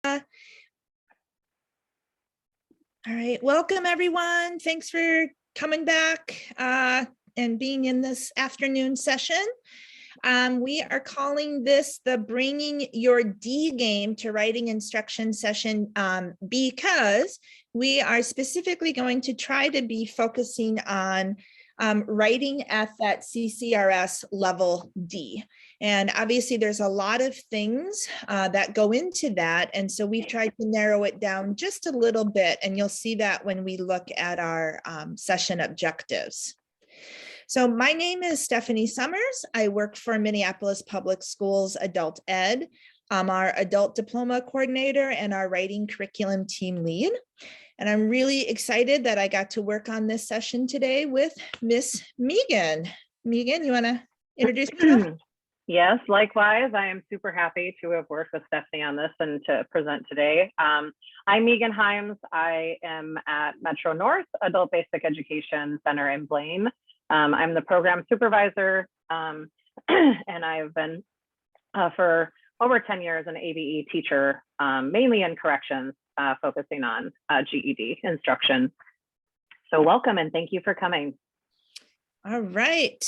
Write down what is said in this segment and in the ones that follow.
All right, welcome everyone. Thanks for coming back and being in this afternoon session. We are calling this the Bringing Your D Game to Writing Instruction session because we are specifically going to try to be focusing on writing at that CCRS Level D. And obviously there's a lot of things that go into that. And so we've tried to narrow it down just a little bit. And you'll see that when we look at our session objectives. So my name is Stephanie Sommers. I work for Minneapolis Public Schools Adult Ed. I'm our Adult Diploma Coordinator and our Writing Curriculum Team Lead. And I'm really excited that I got to work on this session today with Miss Meagan. Meagan, you want to introduce yourself? Yes, likewise. I am super happy to have worked with Stephanie on this and to present today. I'm Meagan Hymes. I am at Metro North Adult Basic Education Center in Blaine. I'm the program supervisor, and I've been for over 10 years an ABE teacher, mainly in corrections, focusing on GED instruction. So welcome and thank you for coming. All right.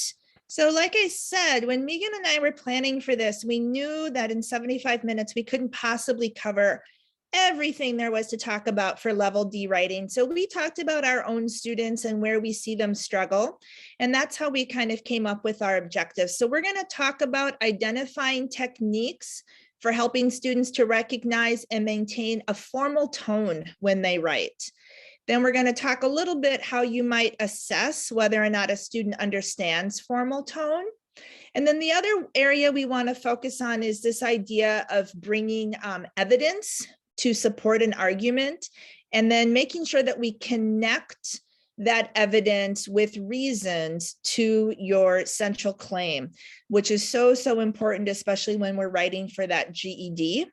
So like I said, when Meagan and I were planning for this, we knew that in 75 minutes, we couldn't possibly cover everything there was to talk about for level D writing. So we talked about our own students and where we see them struggle. And that's how we kind of came up with our objectives. So we're going to talk about identifying techniques for helping students to recognize and maintain a formal tone when they write. Then we're going to talk a little bit how you might assess whether or not a student understands formal tone. And then the other area we want to focus on is this idea of bringing evidence to support an argument, and then making sure that we connect that evidence with reasons to your central claim, which is so important, especially when we're writing for that GED.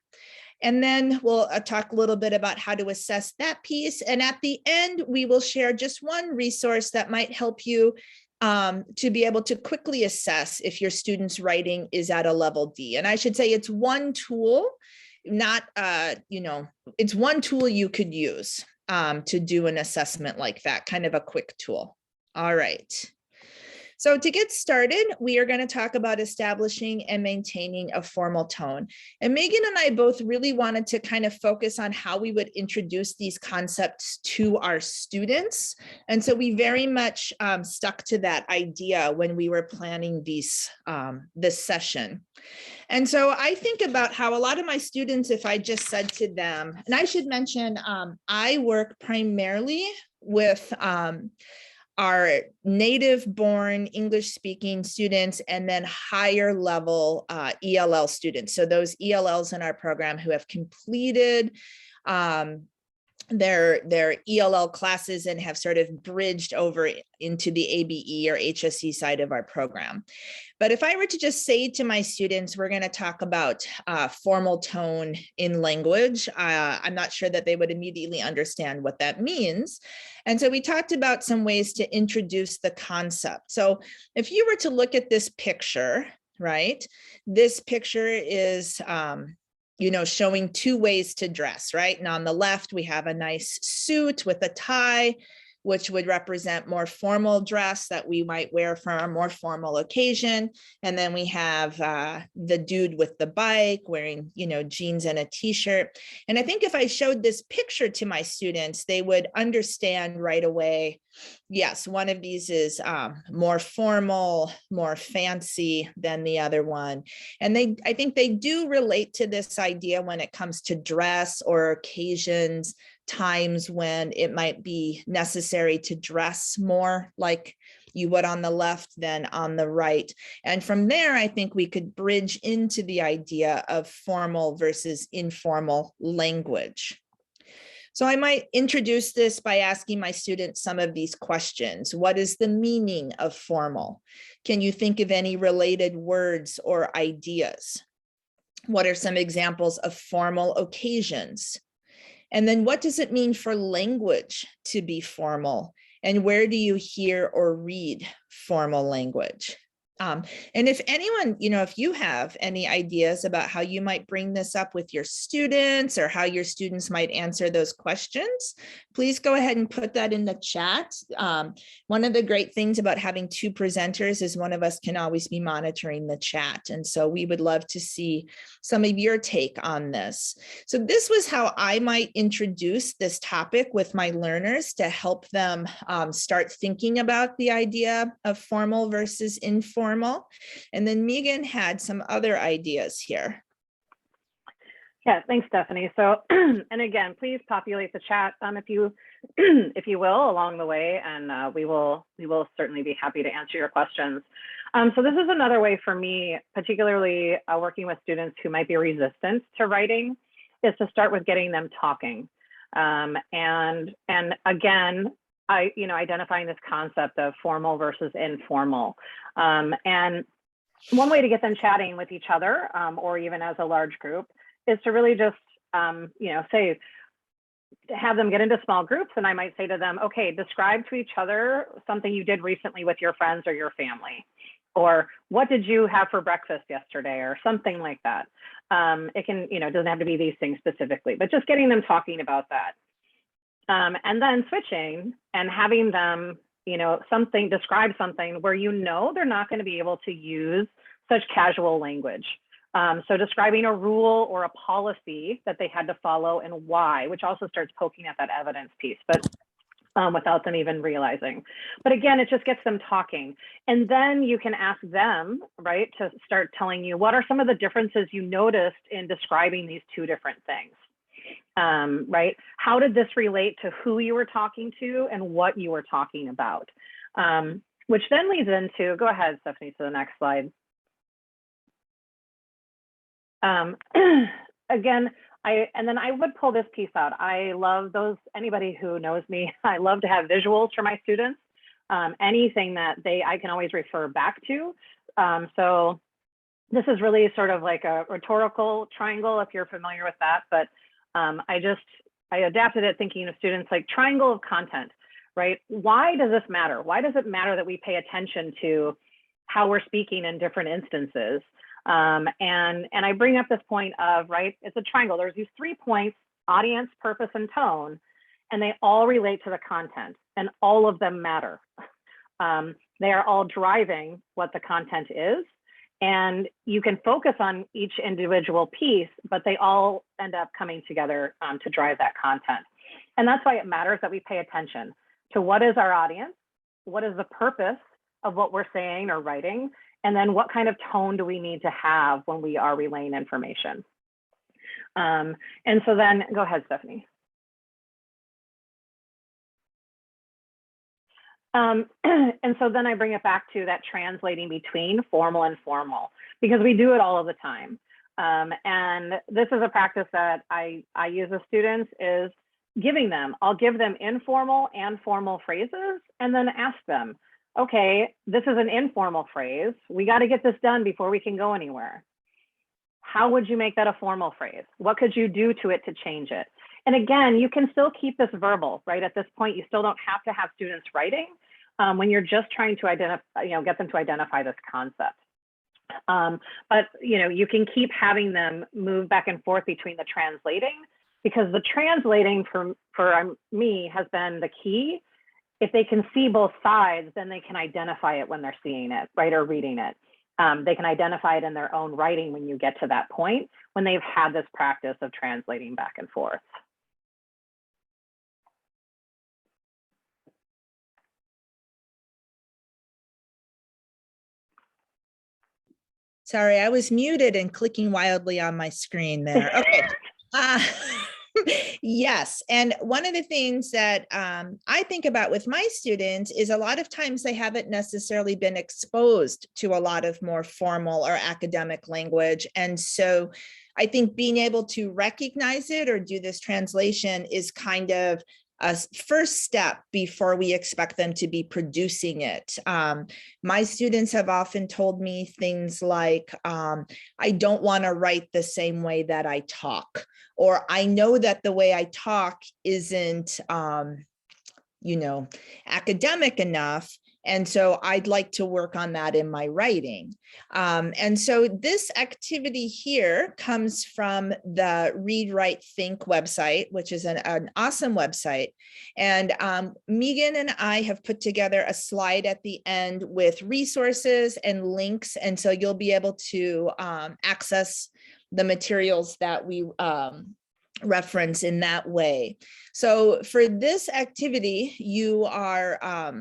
And then we'll talk a little bit about how to assess that piece. And at the end, we will share just one resource that might help you to be able to quickly assess if your student's writing is at a level D. And I should say it's one tool, not, it's one tool you could use to do an assessment like that, kind of a quick tool. All right. So to get started, we are going to talk about establishing and maintaining a formal tone. And Meagan and I both really wanted to kind of focus on how we would introduce these concepts to our students. And so we very much stuck to that idea when we were planning this session. And so I think about how a lot of my students, if I just said to them, and I should mention, I work primarily with our native born English speaking students and then higher level ELL students. So those ELLs in our program who have completed their ELL classes and have sort of bridged over into the ABE or HSE side of our program. But if I were to just say to my students, we're going to talk about formal tone in language, I'm not sure that they would immediately understand what that means. And so we talked about some ways to introduce the concept. So if you were to look at this picture, right, this picture is showing two ways to dress, right? And on the left, we have a nice suit with a tie, which would represent more formal dress that we might wear for a more formal occasion. And then we have the dude with the bike wearing, jeans and a t-shirt. And I think if I showed this picture to my students, they would understand right away, yes, one of these is more formal, more fancy than the other one. And I think they do relate to this idea when it comes to dress or occasions, times when it might be necessary to dress more like you would on the left than on the right. And from there, I think we could bridge into the idea of formal versus informal language. So I might introduce this by asking my students some of these questions. What is the meaning of formal? Can you think of any related words or ideas? What are some examples of formal occasions? And then what does it mean for language to be formal? And where do you hear or read formal language? And if anyone, if you have any ideas about how you might bring this up with your students or how your students might answer those questions, please go ahead and put that in the chat. One of the great things about having two presenters is one of us can always be monitoring the chat. And so we would love to see some of your take on this. So this was how I might introduce this topic with my learners to help them start thinking about the idea of formal versus informal. And then Meagan had some other ideas here. Yeah, thanks, Stephanie. So, and again, please populate the chat if you will along the way, and we will certainly be happy to answer your questions. So this is another way for me, particularly working with students who might be resistant to writing, is to start with getting them talking. And again, identifying this concept of formal versus informal. And one way to get them chatting with each other, or even as a large group, is to really just, say, have them get into small groups. And I might say to them, okay, describe to each other something you did recently with your friends or your family, or what did you have for breakfast yesterday, or something like that. It can, doesn't have to be these things specifically, but just getting them talking about that. And then switching and having them, describe something where they're not going to be able to use such casual language. So describing a rule or a policy that they had to follow and why, which also starts poking at that evidence piece, but without them even realizing. But again, it just gets them talking. And then you can ask them, right, to start telling you what are some of the differences you noticed in describing these two different things. Right? How did this relate to who you were talking to and what you were talking about? Which then leads into, go ahead, Stephanie, to the next slide. Again, and then I would pull this piece out. I love those, anybody who knows me, I love to have visuals for my students. Anything that I can always refer back to. So this is really sort of like a rhetorical triangle, if you're familiar with that, but I adapted it thinking of students like triangle of content, right? Why does this matter? Why does it matter that we pay attention to how we're speaking in different instances? And I bring up this point of, right, it's a triangle. There's these 3 points, audience, purpose, and tone, and they all relate to the content, and all of them matter. They are all driving what the content is. And you can focus on each individual piece, but they all end up coming together to drive that content. And that's why it matters that we pay attention to what is our audience, what is the purpose of what we're saying or writing, and then what kind of tone do we need to have when we are relaying information. And so then, go ahead, Stephanie. And so then I bring it back to that translating between formal and formal, because we do it all of the time. And this is a practice that I use with students, is I'll give them informal and formal phrases, and then ask them, okay, this is an informal phrase. We got to get this done before we can go anywhere. How would you make that a formal phrase? What could you do to it to change it? And again, you can still keep this verbal, right? At this point, you still don't have to have students writing when you're just trying to identify, get them to identify this concept. But you can keep having them move back and forth between the translating, because the translating for me has been the key. If they can see both sides, then they can identify it when they're seeing it, right, or reading it. They can identify it in their own writing when you get to that point, when they've had this practice of translating back and forth. Sorry, I was muted and clicking wildly on my screen there. Okay. Yes. And one of the things that I think about with my students is a lot of times they haven't necessarily been exposed to a lot of more formal or academic language. And so I think being able to recognize it or do this translation is kind of a first step before we expect them to be producing it. My students have often told me things like, I don't want to write the same way that I talk, or I know that the way I talk isn't, academic enough. And so I'd like to work on that in my writing. And so this activity here comes from the Read, Write, Think website, which is an awesome website. And Meagan and I have put together a slide at the end with resources and links. And so you'll be able to access the materials that we reference in that way. So for this activity, you are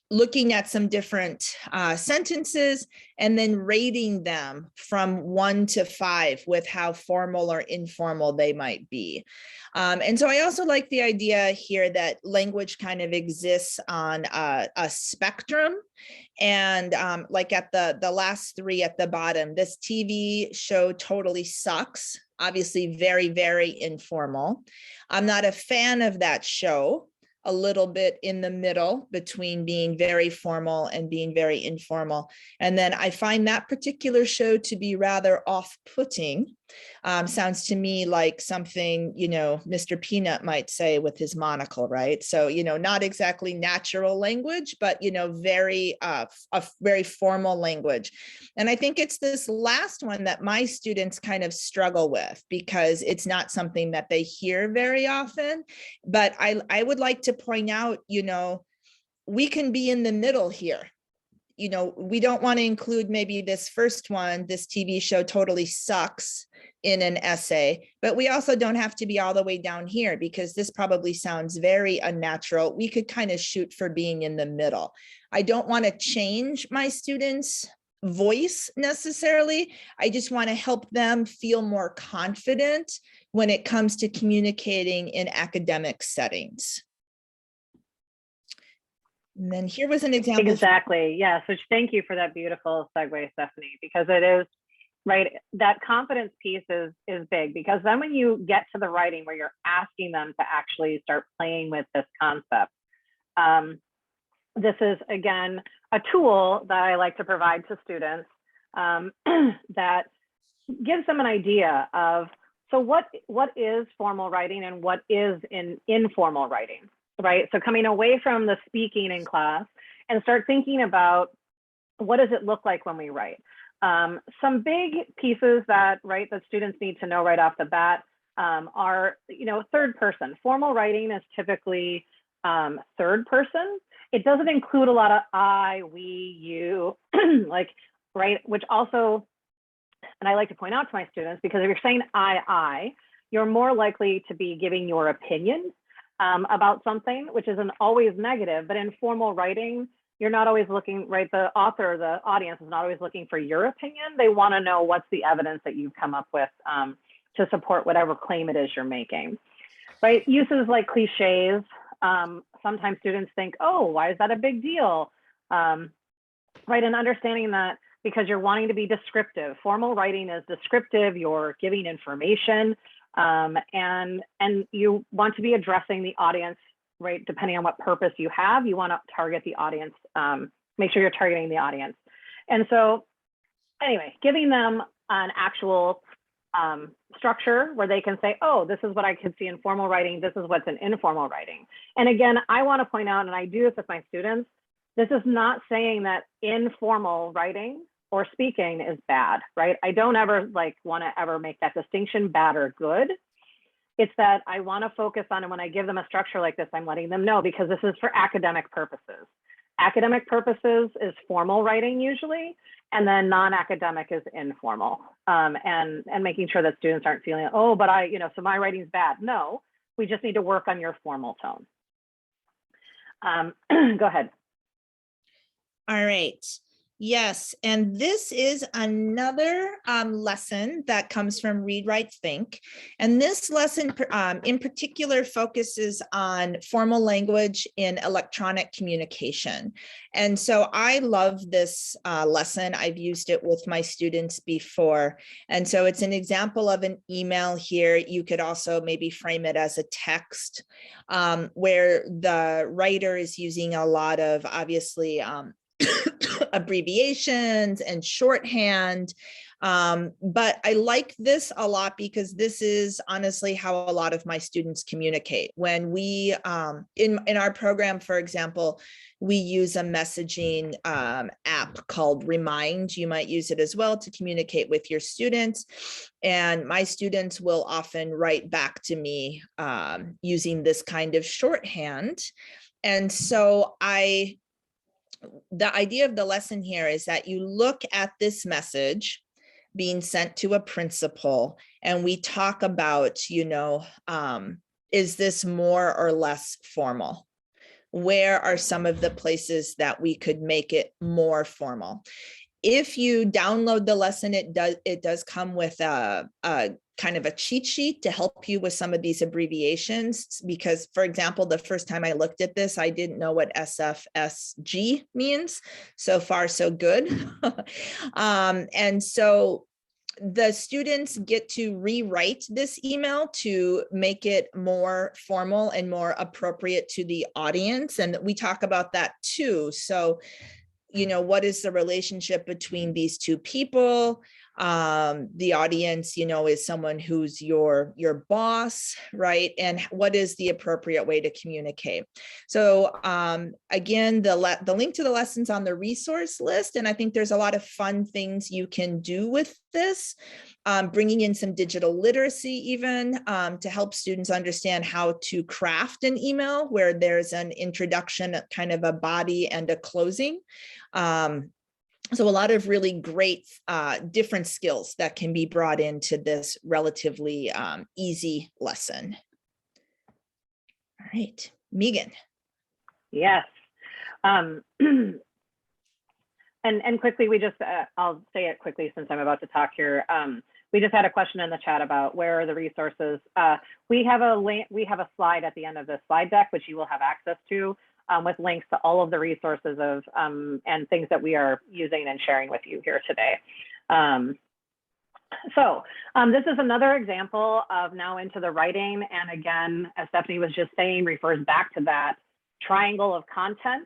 looking at some different sentences and then rating them from 1 to 5 with how formal or informal they might be. And so I also like the idea here that language kind of exists on a spectrum. And like at the last 3 at the bottom, this TV show totally sucks. Obviously very, very informal. I'm not a fan of that show. A little bit in the middle between being very formal and being very informal. And then I find that particular show to be rather off-putting. Sounds to me like something, Mr. Peanut might say with his monocle, right? So, not exactly natural language, but, very, a very formal language. And I think it's this last one that my students kind of struggle with because it's not something that they hear very often. But I would like to point out, we can be in the middle here. We don't want to include maybe this first one, this TV show totally sucks in an essay, but we also don't have to be all the way down here because this probably sounds very unnatural. We could kind of shoot for being in the middle. I don't want to change my students' voice necessarily. I just want to help them feel more confident when it comes to communicating in academic settings. And then here was an example. Exactly. Yeah. So thank you for that beautiful segue, Stephanie, because it is right. That confidence piece is big, because then when you get to the writing where you're asking them to actually start playing with this concept, this is, again, a tool that I like to provide to students that gives them an idea of, so what is formal writing and what is informal writing, right? So coming away from the speaking in class and start thinking about, what does it look like when we write? Some big pieces that students need to know right off the bat are, third person. Formal writing is typically third person. It doesn't include a lot of I, we, you, which also, and I like to point out to my students, because if you're saying I, you're more likely to be giving your opinion about something, which isn't always negative. But in formal writing, you're not always looking, the author, the audience is not always looking for your opinion. They want to know what's the evidence that you've come up with to support whatever claim it is you're making, right? Uses like cliches. Sometimes students think, oh, why is that a big deal? And understanding that because you're wanting to be descriptive. Formal writing is descriptive, you're giving information, and you want to be addressing the audience, right? Depending on what purpose you have, you want to target the audience, make sure you're targeting the audience. And so anyway, giving them an actual structure where they can say, oh, this is what I could see in formal writing, this is what's in informal writing. And again, I want to point out, and I do this with my students, this is not saying that informal writing or speaking is bad, right? I don't ever want to ever make that distinction, bad or good. It's that I want to focus on, and when I give them a structure like this, I'm letting them know, because this is for academic purposes. Academic purposes is formal writing usually, and then non-academic is informal. And making sure that students aren't feeling, oh, but so my writing's bad. No, we just need to work on your formal tone. Go ahead. All right. Yes, and this is another lesson that comes from Read, Write, Think. And this lesson in particular focuses on formal language in electronic communication. And so I love this lesson. I've used it with my students before. And so it's an example of an email here. You could also maybe frame it as a text where the writer is using a lot of, obviously, abbreviations and shorthand. But I like this a lot because this is honestly how a lot of my students communicate. When we, in our program, for example, we use a messaging app called Remind. You might use it as well to communicate with your students. And my students will often write back to me using this kind of shorthand. And so the idea of the lesson here is that you look at this message being sent to a principal and we talk about, is this more or less formal? Where are some of the places that we could make it more formal? If you download the lesson, it does come with a kind of a cheat sheet to help you with some of these abbreviations, because, for example, the first time I looked at this, I didn't know what SFSG means. So far, so good. And so the students get to rewrite this email to make it more formal and more appropriate to the audience. And we talk about that too. So, what is the relationship between these two people? The audience, is someone who's your boss, right? And what is the appropriate way to communicate? So again, the link to the lessons on the resource list, and I think there's a lot of fun things you can do with this, bringing in some digital literacy even to help students understand how to craft an email where there's an introduction, kind of a body and a closing. So a lot of really great different skills that can be brought into this relatively easy lesson. All right, Meagan. Yes. And quickly, we just, I'll say it quickly since I'm about to talk here. We just had a question in the chat about where are the resources. We have a link, we have a slide at the end of this slide deck, which you will have access to. With links to all of the resources of and things that we are using and sharing with you here today. This is another example of now into the writing. And again, as Stephanie was just saying, refers back to that triangle of content,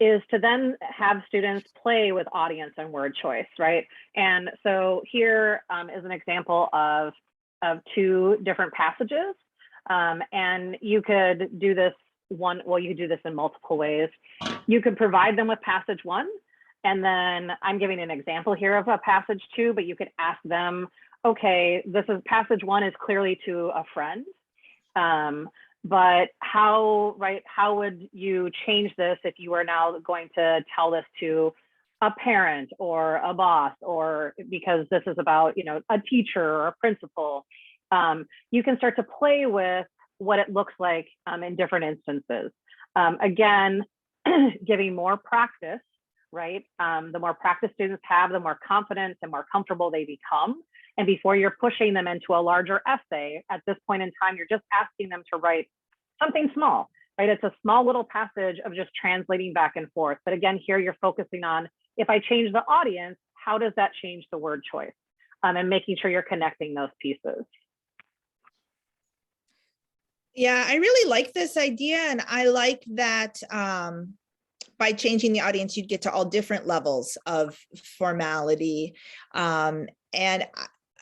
is to then have students play with audience and word choice, right? And so here is an example of two different passages. And you could do this you could do this in multiple ways. You could provide them with passage one, and then I'm giving an example here of a passage two, but you could ask them, okay, this is passage one is clearly to a friend, but how would you change this if you are now going to tell this to a parent or a boss, or because this is about, a teacher or a principal? You can start to play with what it looks like in different instances. Again, giving more practice, right? The more practice students have, the more confident and more comfortable they become. And before you're pushing them into a larger essay, at this point in time, you're just asking them to write something small, right? It's a small little passage of just translating back and forth. But again, here you're focusing on, if I change the audience, how does that change the word choice? And making sure you're connecting those pieces. Yeah, I really like this idea. And I like that by changing the audience, you'd get to all different levels of formality. And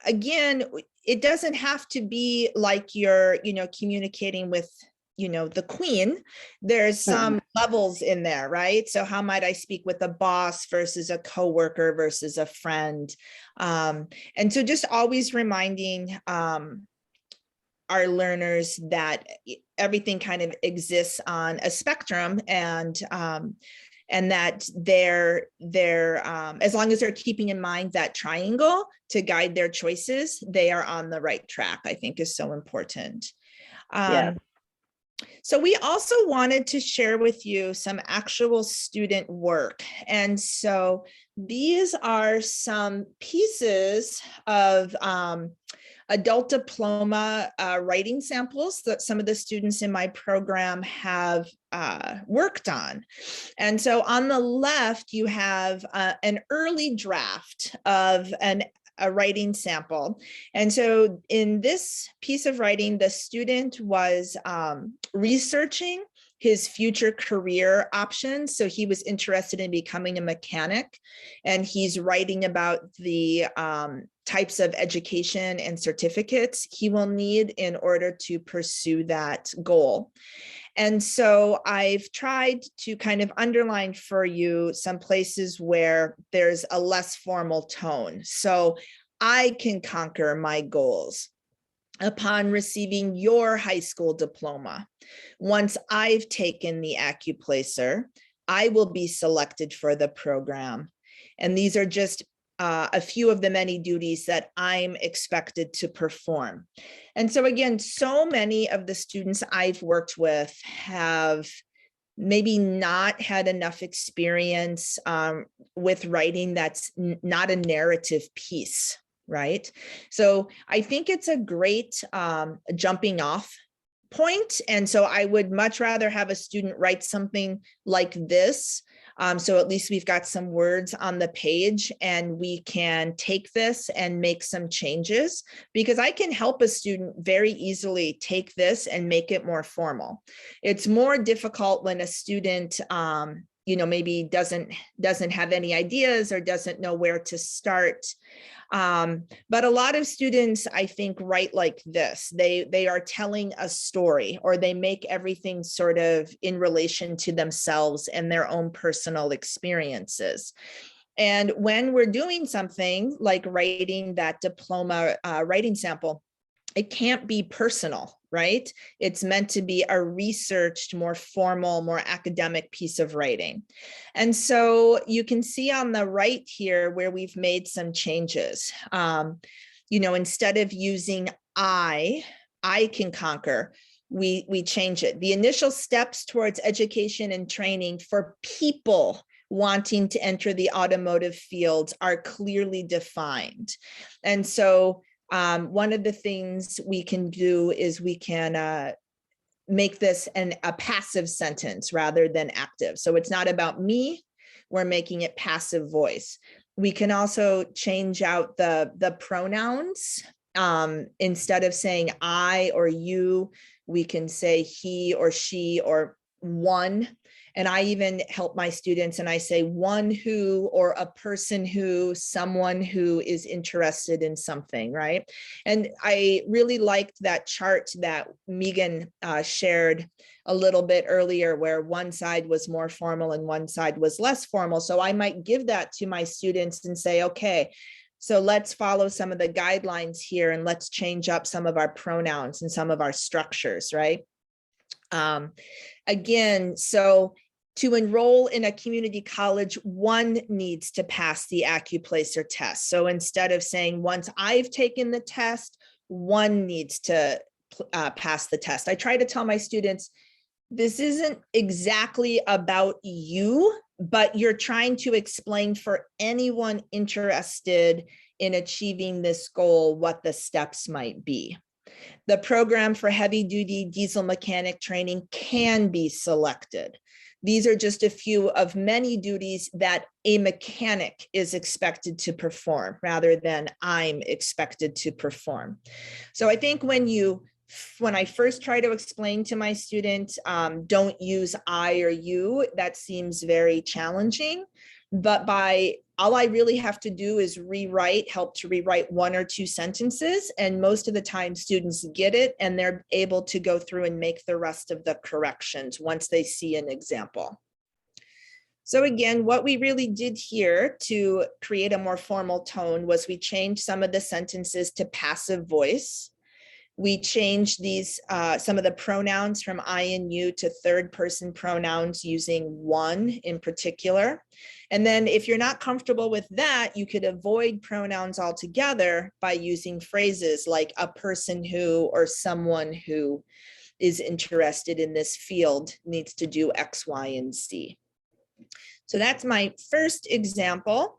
again, it doesn't have to be like you're, communicating with, the queen. There's some levels in there, right? So how might I speak with a boss versus a coworker versus a friend? And so just always reminding our learners that everything kind of exists on a spectrum, and that they're as long as they're keeping in mind that triangle to guide their choices, they are on the right track, I think is so important. Yeah. So we also wanted to share with you some actual student work. And so these are some pieces of adult diploma writing samples that some of the students in my program have worked on. And so on the left, you have an early draft of a writing sample. And so in this piece of writing, the student was researching his future career options. So he was interested in becoming a mechanic, and he's writing about the types of education and certificates he will need in order to pursue that goal. And so I've tried to kind of underline for you some places where there's a less formal tone. So I can conquer my goals upon receiving your high school diploma. Once I've taken the AccuPlacer, I will be selected for the program. And these are just a few of the many duties that I'm expected to perform. And so again, so many of the students I've worked with have maybe not had enough experience with writing that's not a narrative piece, right? So I think it's a great jumping off point. And so I would much rather have a student write something like this. So at least we've got some words on the page, and we can take this and make some changes, because I can help a student very easily take this and make it more formal. It's more difficult when a student maybe doesn't have any ideas or doesn't know where to start. But a lot of students, I think, write like this. They are telling a story, or they make everything sort of in relation to themselves and their own personal experiences. And when we're doing something like writing that diploma writing sample, it can't be personal, right? It's meant to be a researched, more formal, more academic piece of writing. And so you can see on the right here where we've made some changes. Instead of using I can conquer, we change it. The initial steps towards education and training for people wanting to enter the automotive fields are clearly defined. And so one of the things we can do is we can make this a passive sentence rather than active. So it's not about me, we're making it passive voice. We can also change out the pronouns. Instead of saying I or you, we can say he or she or one. And I even help my students and I say one who, or a person who, someone who is interested in something, right? And I really liked that chart that Meagan shared a little bit earlier, where one side was more formal and one side was less formal. So I might give that to my students and say, okay, so let's follow some of the guidelines here and let's change up some of our pronouns and some of our structures, right? Again, so to enroll in a community college, one needs to pass the AccuPlacer test. So instead of saying, once I've taken the test, one needs to pass the test. I try to tell my students, this isn't exactly about you, but you're trying to explain for anyone interested in achieving this goal what the steps might be. The program for heavy duty diesel mechanic training can be selected. These are just a few of many duties that a mechanic is expected to perform rather than I'm expected to perform. So I think when I first try to explain to my student, don't use I or you, that seems very challenging. But all I really have to do is help to rewrite one or two sentences. And most of the time students get it and they're able to go through and make the rest of the corrections once they see an example. So again, what we really did here to create a more formal tone was we changed some of the sentences to passive voice. We changed some of the pronouns from I and you to third person pronouns using one in particular. And then if you're not comfortable with that, you could avoid pronouns altogether by using phrases like a person who or someone who is interested in this field needs to do X, Y, and Z. So that's my first example.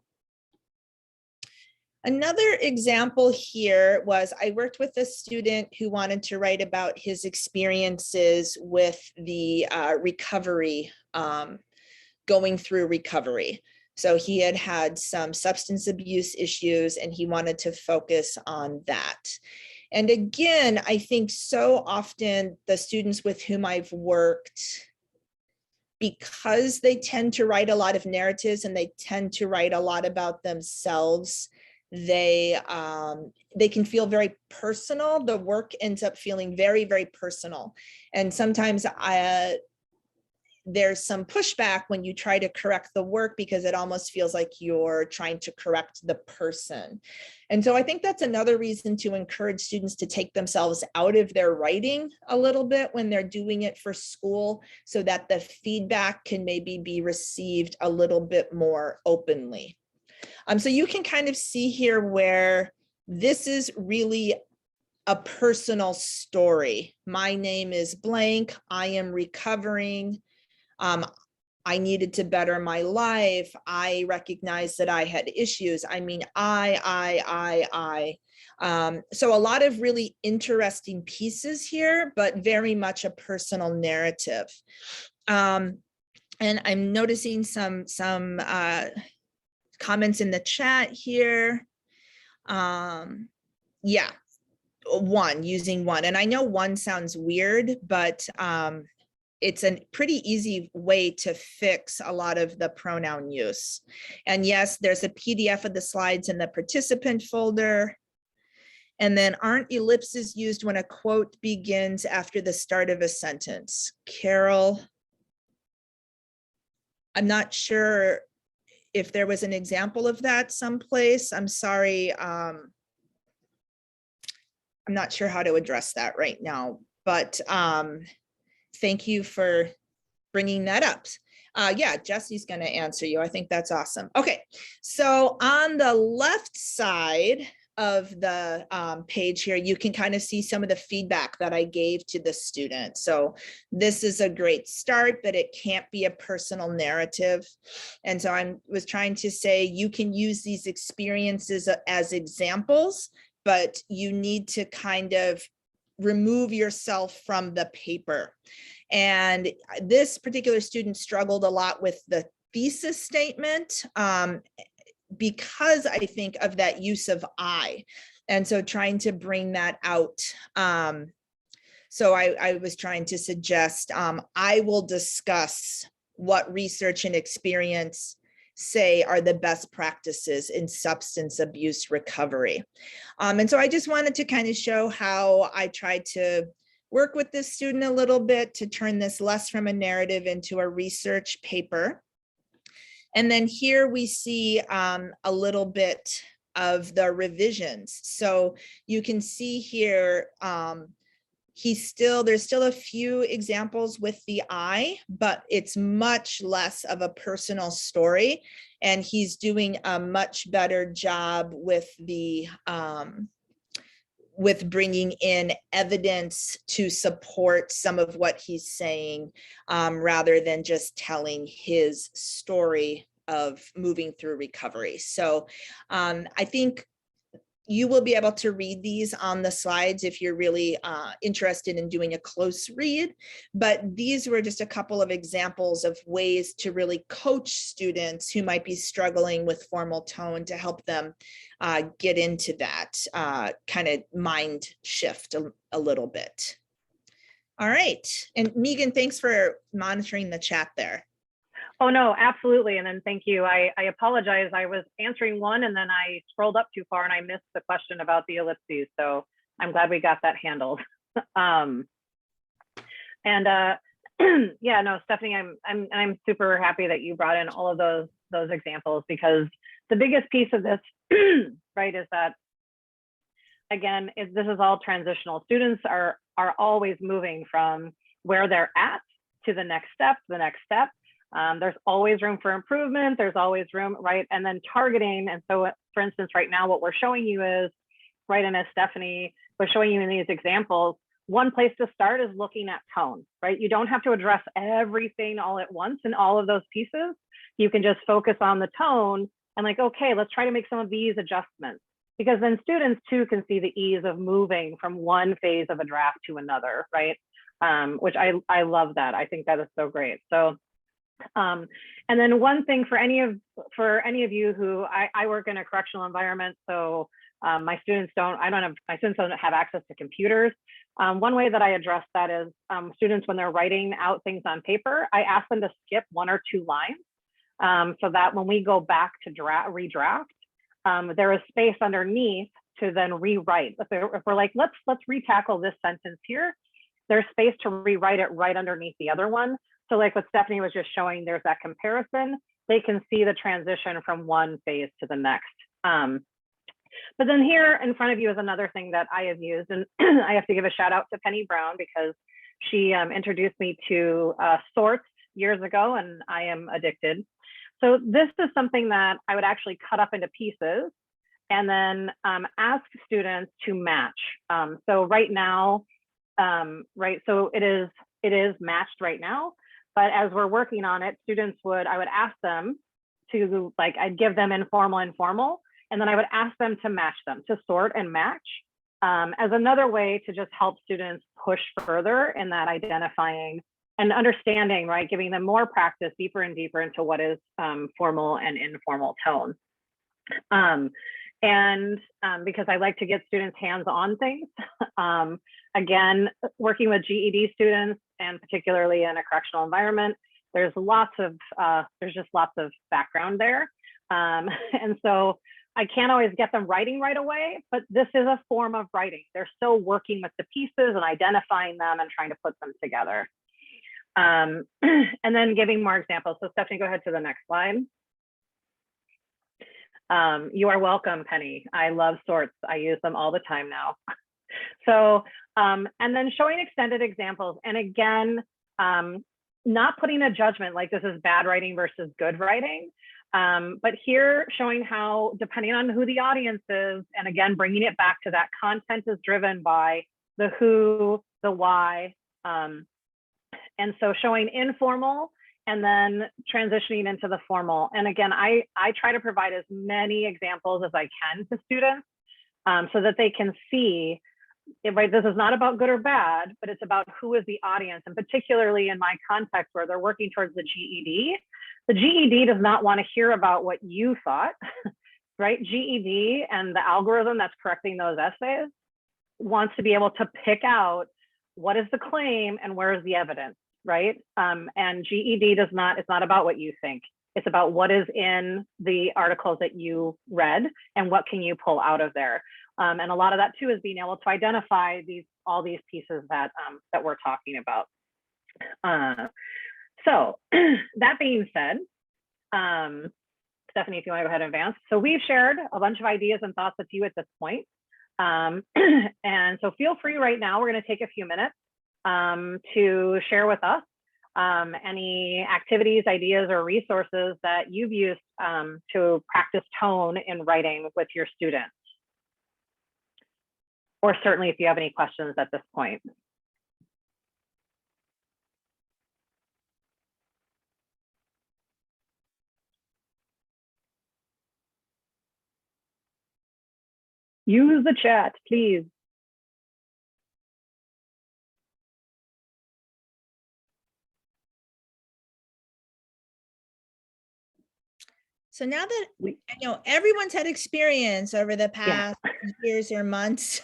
Another example here was I worked with a student who wanted to write about his experiences with the recovery, going through recovery. So he had some substance abuse issues and he wanted to focus on that. And again, I think so often the students with whom I've worked because they tend to write a lot of narratives and they tend to write a lot about themselves, they can feel very personal. The work ends up feeling very, very personal. And sometimes there's some pushback when you try to correct the work because it almost feels like you're trying to correct the person. And so I think that's another reason to encourage students to take themselves out of their writing a little bit when they're doing it for school, so that the feedback can maybe be received a little bit more openly. So you can kind of see here where this is really a personal story. My name is blank. I am recovering. I needed to better my life. I recognized that I had issues. I mean, I. So a lot of really interesting pieces here, but very much a personal narrative. And I'm noticing some comments in the chat here. Yeah, using one. And I know one sounds weird, but it's a pretty easy way to fix a lot of the pronoun use. And yes, there's a PDF of the slides in the participant folder. And then, aren't ellipses used when a quote begins after the start of a sentence? Carol, I'm not sure if there was an example of that someplace. I'm sorry. I'm not sure how to address that right now, but thank you for bringing that up. Yeah, Jesse's going to answer you. I think that's awesome. Okay, so on the left side of the page here, you can kind of see some of the feedback that I gave to the student. So this is a great start, but it can't be a personal narrative. And so I was trying to say you can use these experiences as examples, but you need to kind of remove yourself from the paper. And this particular student struggled a lot with the thesis statement because I think of that use of I. And so trying to bring that out. So I was trying to suggest, I will discuss what research and experience say are the best practices in substance abuse recovery. And so I just wanted to kind of show how I tried to work with this student a little bit to turn this less from a narrative into a research paper. And then here we see a little bit of the revisions. So you can see here, there's still a few examples with the I, but it's much less of a personal story. And he's doing a much better job with the with bringing in evidence to support some of what he's saying, rather than just telling his story of moving through recovery. So I think you will be able to read these on the slides if you're really interested in doing a close read. But these were just a couple of examples of ways to really coach students who might be struggling with formal tone to help them get into that kind of mind shift a little bit. All right. And Meagan, thanks for monitoring the chat there. Oh, no, absolutely. And then thank you. I apologize. I was answering one and then I scrolled up too far and I missed the question about the ellipses. So I'm glad we got that handled. Yeah, no, Stephanie, I'm super happy that you brought in all of those examples, because the biggest piece of this, right, is that, again, this is all transitional. Students are always moving from where they're at to the next step, there's always room for improvement. There's always room, right? And then targeting. And so, for instance, right now, what we're showing you is, right, and as Stephanie was showing you in these examples, one place to start is looking at tone, right? You don't have to address everything all at once in all of those pieces. You can just focus on the tone and like, okay, let's try to make some of these adjustments, because then students too can see the ease of moving from one phase of a draft to another, right? Which I love that. I think that is so great. So, and then one thing for any of you who, I work in a correctional environment, so My students don't have access to computers. One way that I address that is students, when they're writing out things on paper, I ask them to skip 1 or 2 lines so that when we go back to redraft, there is space underneath to then rewrite. If we're like, let's retackle this sentence here, there's space to rewrite it right underneath the other one. So like what Stephanie was just showing, there's that comparison. They can see the transition from one phase to the next. But then here in front of you is another thing that I have used, and I have to give a shout out to Penny Brown because she introduced me to sorts years ago, and I am addicted. So this is something that I would actually cut up into pieces and then ask students to match. So right now, so it is matched right now, but as we're working on it, I would ask them to, like, I'd give them informal, and then I would ask them to match them, to sort and match as another way to just help students push further in that identifying and understanding, right? Giving them more practice deeper and deeper into what is formal and informal tone. Because I like to get students hands-on things. Again, working with GED students and particularly in a correctional environment, there's just lots of background there. And so I can't always get them writing right away, but this is a form of writing. They're still working with the pieces and identifying them and trying to put them together. And then giving more examples. So Stephanie, go ahead to the next slide. You are welcome, Penny. I love sorts. I use them all the time now. So, and then showing extended examples. And again, not putting a judgment like this is bad writing versus good writing. But here showing how, depending on who the audience is, and again, bringing it back to that content is driven by the who, the why. And so showing informal and then transitioning into the formal. And again, I try to provide as many examples as I can to students so that they can see, right, this is not about good or bad, but it's about who is the audience. And particularly in my context where they're working towards the GED does not want to hear about what you thought, right? GED and the algorithm that's correcting those essays wants to be able to pick out what is the claim and where is the evidence, right? And GED it's not about what you think. It's about what is in the articles that you read and what can you pull out of there. And a lot of that too is being able to identify all these pieces that we're talking about. So that being said, Stephanie, if you want to go ahead and advance. So we've shared a bunch of ideas and thoughts with you at this point. And so feel free right now, we're going to take a few minutes to share with us any activities, ideas, or resources that you've used to practice tone in writing with your students. Or certainly if you have any questions at this point. Use the chat, please. So now that I know everyone's had experience over the past years or months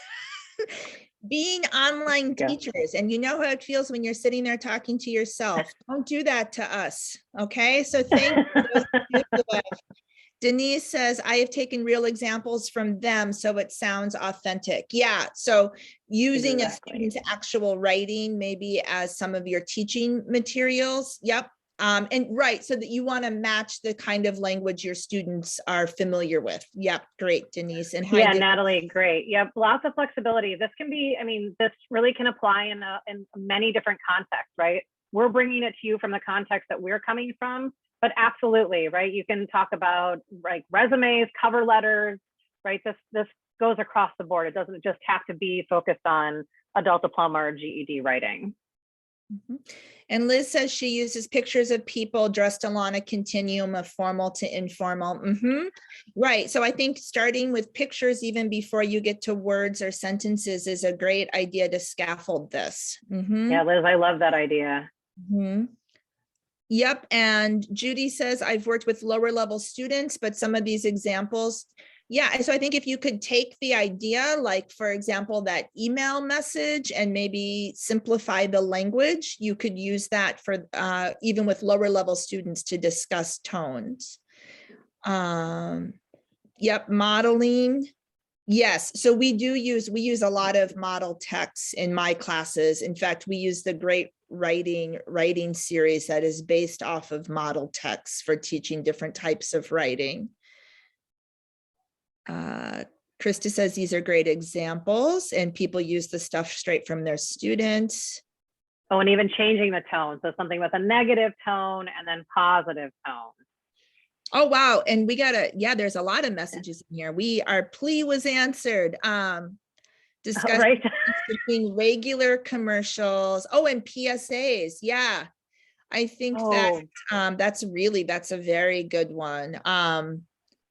being online teachers, and you know how it feels when you're sitting there talking to yourself. Don't do that to us, okay? So thank you. Denise says, I have taken real examples from them, so it sounds authentic. Yeah, so using a student's actual writing, maybe as some of your teaching materials. Yep. And right, so that you want to match the kind of language your students are familiar with. Yep, great, Denise. And yeah, Natalie, great. Yep, lots of flexibility. This can be, I mean, this really can apply in many different contexts, right? We're bringing it to you from the context that we're coming from, but absolutely, right? You can talk about like resumes, cover letters, right? This goes across the board. It doesn't just have to be focused on adult diploma or GED writing. Mm-hmm. And Liz says she uses pictures of people dressed along a continuum of formal to informal. Mm-hmm. Right. So I think starting with pictures even before you get to words or sentences is a great idea to scaffold this. Mm-hmm. Yeah, Liz, I love that idea. Mm-hmm. Yep. And Judy says, I've worked with lower level students, but some of these examples Yeah, so I think if you could take the idea, like, for example, that email message and maybe simplify the language, you could use that for even with lower level students to discuss tones. Yep, modeling. Yes, so we use a lot of model texts in my classes. In fact, we use the great writing series that is based off of model texts for teaching different types of writing. Krista says these are great examples and people use the stuff straight from their students. Oh, and even changing the tone. So something with a negative tone and then positive tone. Oh, wow. And we there's a lot of messages in here. Our plea was answered. Discuss Right. between regular commercials. Oh, and PSAs. Yeah. I think that that's a very good one.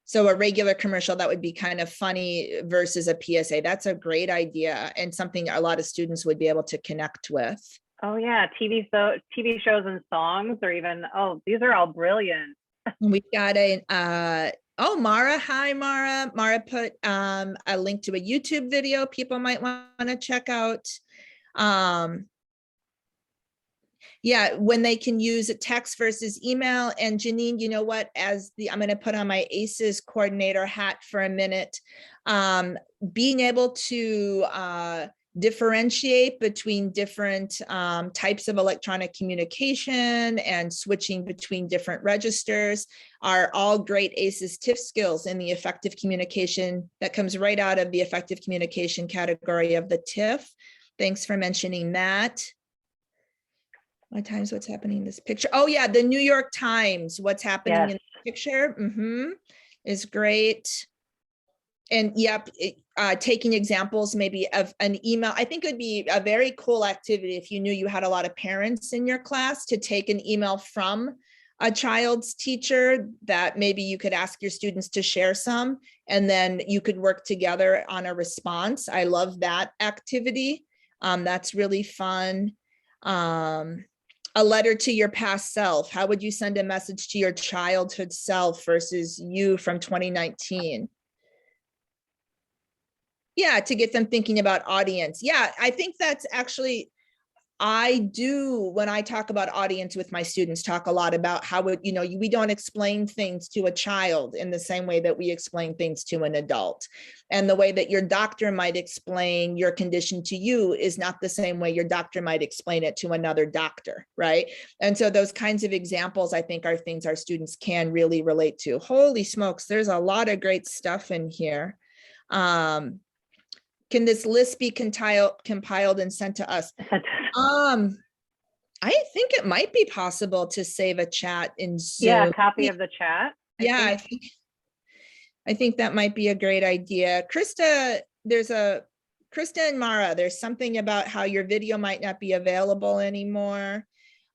So a regular commercial that would be kind of funny versus a PSA. That's a great idea and something a lot of students would be able to connect with. Oh yeah, TV shows and songs, or even, these are all brilliant. We've got Mara. Hi, Mara. Mara put a link to a YouTube video people might want to check out. Yeah, when they can use a text versus email. And Janine, you know what, I'm going to put on my ACES coordinator hat for a minute. Being able to differentiate between different types of electronic communication and switching between different registers are all great ACES TIF skills in the effective communication that comes right out of the effective communication category of the TIF. Thanks for mentioning that. What's happening in this picture? Oh yeah, the New York Times, what's happening in the picture is great. And yep, taking examples maybe of an email. I think it would be a very cool activity if you knew you had a lot of parents in your class to take an email from a child's teacher that maybe you could ask your students to share some, and then you could work together on a response. I love that activity. That's really fun. A letter to your past self. How would you send a message to your childhood self versus you from 2019? Yeah, to get them thinking about audience. Yeah, I think that's actually, I do, when I talk about audience with my students, talk a lot about how we don't explain things to a child in the same way that we explain things to an adult. And the way that your doctor might explain your condition to you is not the same way your doctor might explain it to another doctor, right? And so those kinds of examples, I think, are things our students can really relate to. Holy smokes, there's a lot of great stuff in here. Can this list be compiled and sent to us? I think it might be possible to save a chat in Zoom. Yeah, a copy of the chat. I think that might be a great idea. Krista, Krista and Mara, there's something about how your video might not be available anymore.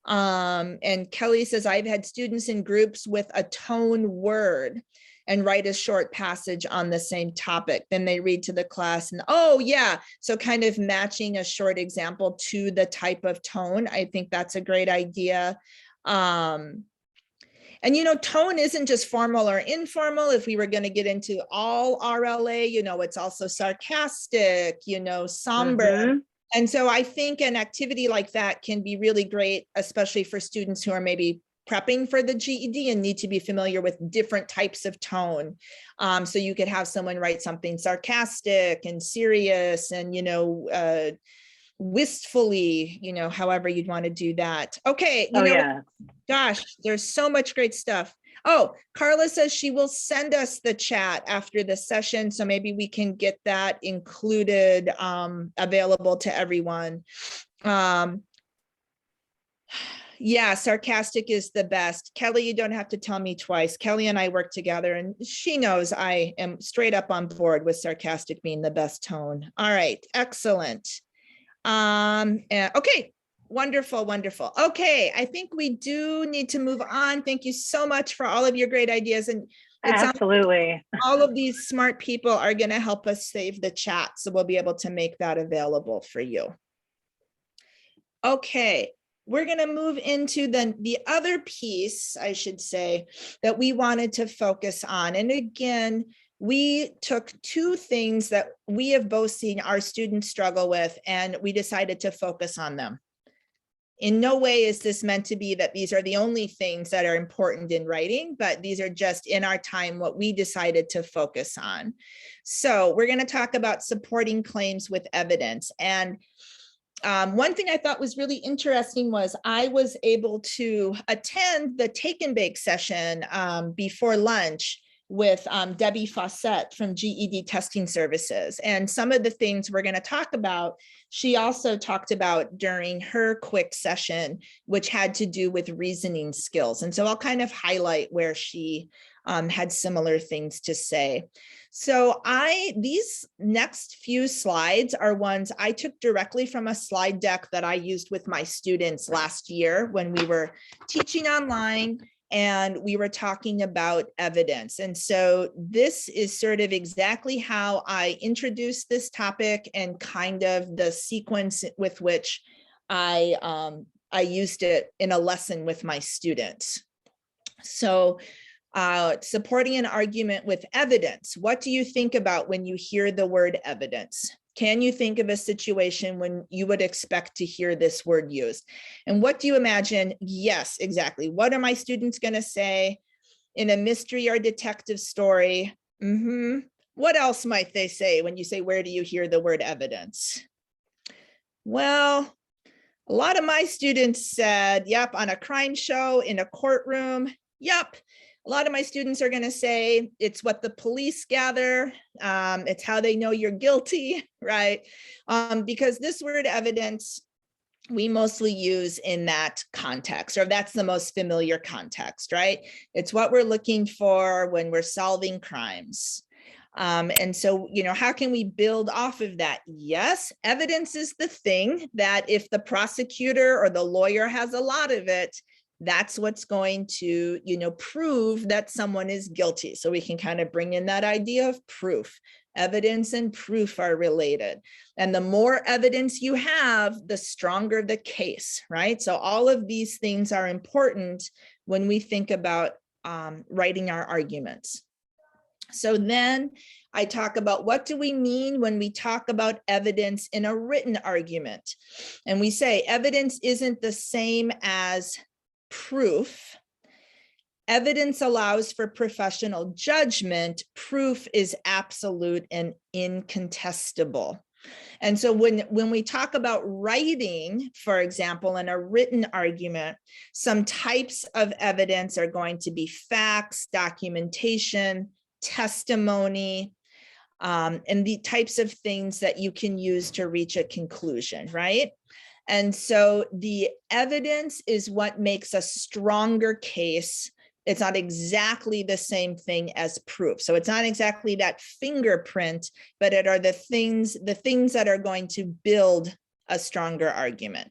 And Kelly says, I've had students in groups with a tone word and write a short passage on the same topic. Then they read to the class and, oh yeah. So kind of matching a short example to the type of tone. I think that's a great idea. And tone isn't just formal or informal. If we were going to get into all RLA, it's also sarcastic, somber. And so I think an activity like that can be really great, especially for students who are maybe prepping for the GED and need to be familiar with different types of tone. So you could have someone write something sarcastic and serious and, wistfully, however you'd want to do that. Okay. Gosh, there's so much great stuff. Oh, Carla says she will send us the chat after the session. So maybe we can get that included, available to everyone. Yeah, sarcastic is the best. Kelly, you don't have to tell me twice. Kelly and I work together and she knows I am straight up on board with sarcastic being the best tone. All right, excellent. Okay, wonderful, wonderful. Okay, I think we do need to move on. Thank you so much for all of your great ideas. And absolutely, all of these smart people are going to help us save the chat. So we'll be able to make that available for you. Okay. We're going to move into the other piece, I should say, that we wanted to focus on. And again, we took two things that we have both seen our students struggle with, and we decided to focus on them. In no way is this meant to be that these are the only things that are important in writing, but these are just in our time what we decided to focus on. So we're going to talk about supporting claims with evidence. And one thing I thought was really interesting was I was able to attend the take and bake session before lunch with Debbie Fawcett from GED Testing Services. And some of the things we're going to talk about, she also talked about during her quick session, which had to do with reasoning skills. And so I'll kind of highlight where she had similar things to say. So these next few slides are ones I took directly from a slide deck that I used with my students last year when we were teaching online and we were talking about evidence. And so this is sort of exactly how I introduced this topic and kind of the sequence with which I used it in a lesson with my students. So supporting an argument with evidence. What do you think about when you hear the word evidence? Can you think of a situation when you would expect to hear this word used? And what do you imagine? Yes, exactly. What are my students going to say in a mystery or detective story? What else might they say when you say, where do you hear the word evidence? Well, a lot of my students said, yep, on a crime show, in a courtroom. Yep. A lot of my students are going to say it's what the police gather. It's how they know you're guilty, right? Because this word evidence, we mostly use in that context, or that's the most familiar context, right? It's what we're looking for when we're solving crimes. And so, how can we build off of that? Yes, evidence is the thing that if the prosecutor or the lawyer has a lot of it, that's what's going to, prove that someone is guilty. So we can kind of bring in that idea of proof. Evidence and proof are related. And the more evidence you have, the stronger the case, right? So all of these things are important when we think about writing our arguments. So then I talk about what do we mean when we talk about evidence in a written argument? And we say evidence isn't the same as proof. Evidence allows for professional judgment. Proof is absolute and incontestable. And so when we talk about writing, for example, in a written argument, some types of evidence are going to be facts, documentation, testimony, and the types of things that you can use to reach a conclusion, right? And so the evidence is what makes a stronger case. It's not exactly the same thing as proof. So it's not exactly that fingerprint, but it are the things that are going to build a stronger argument.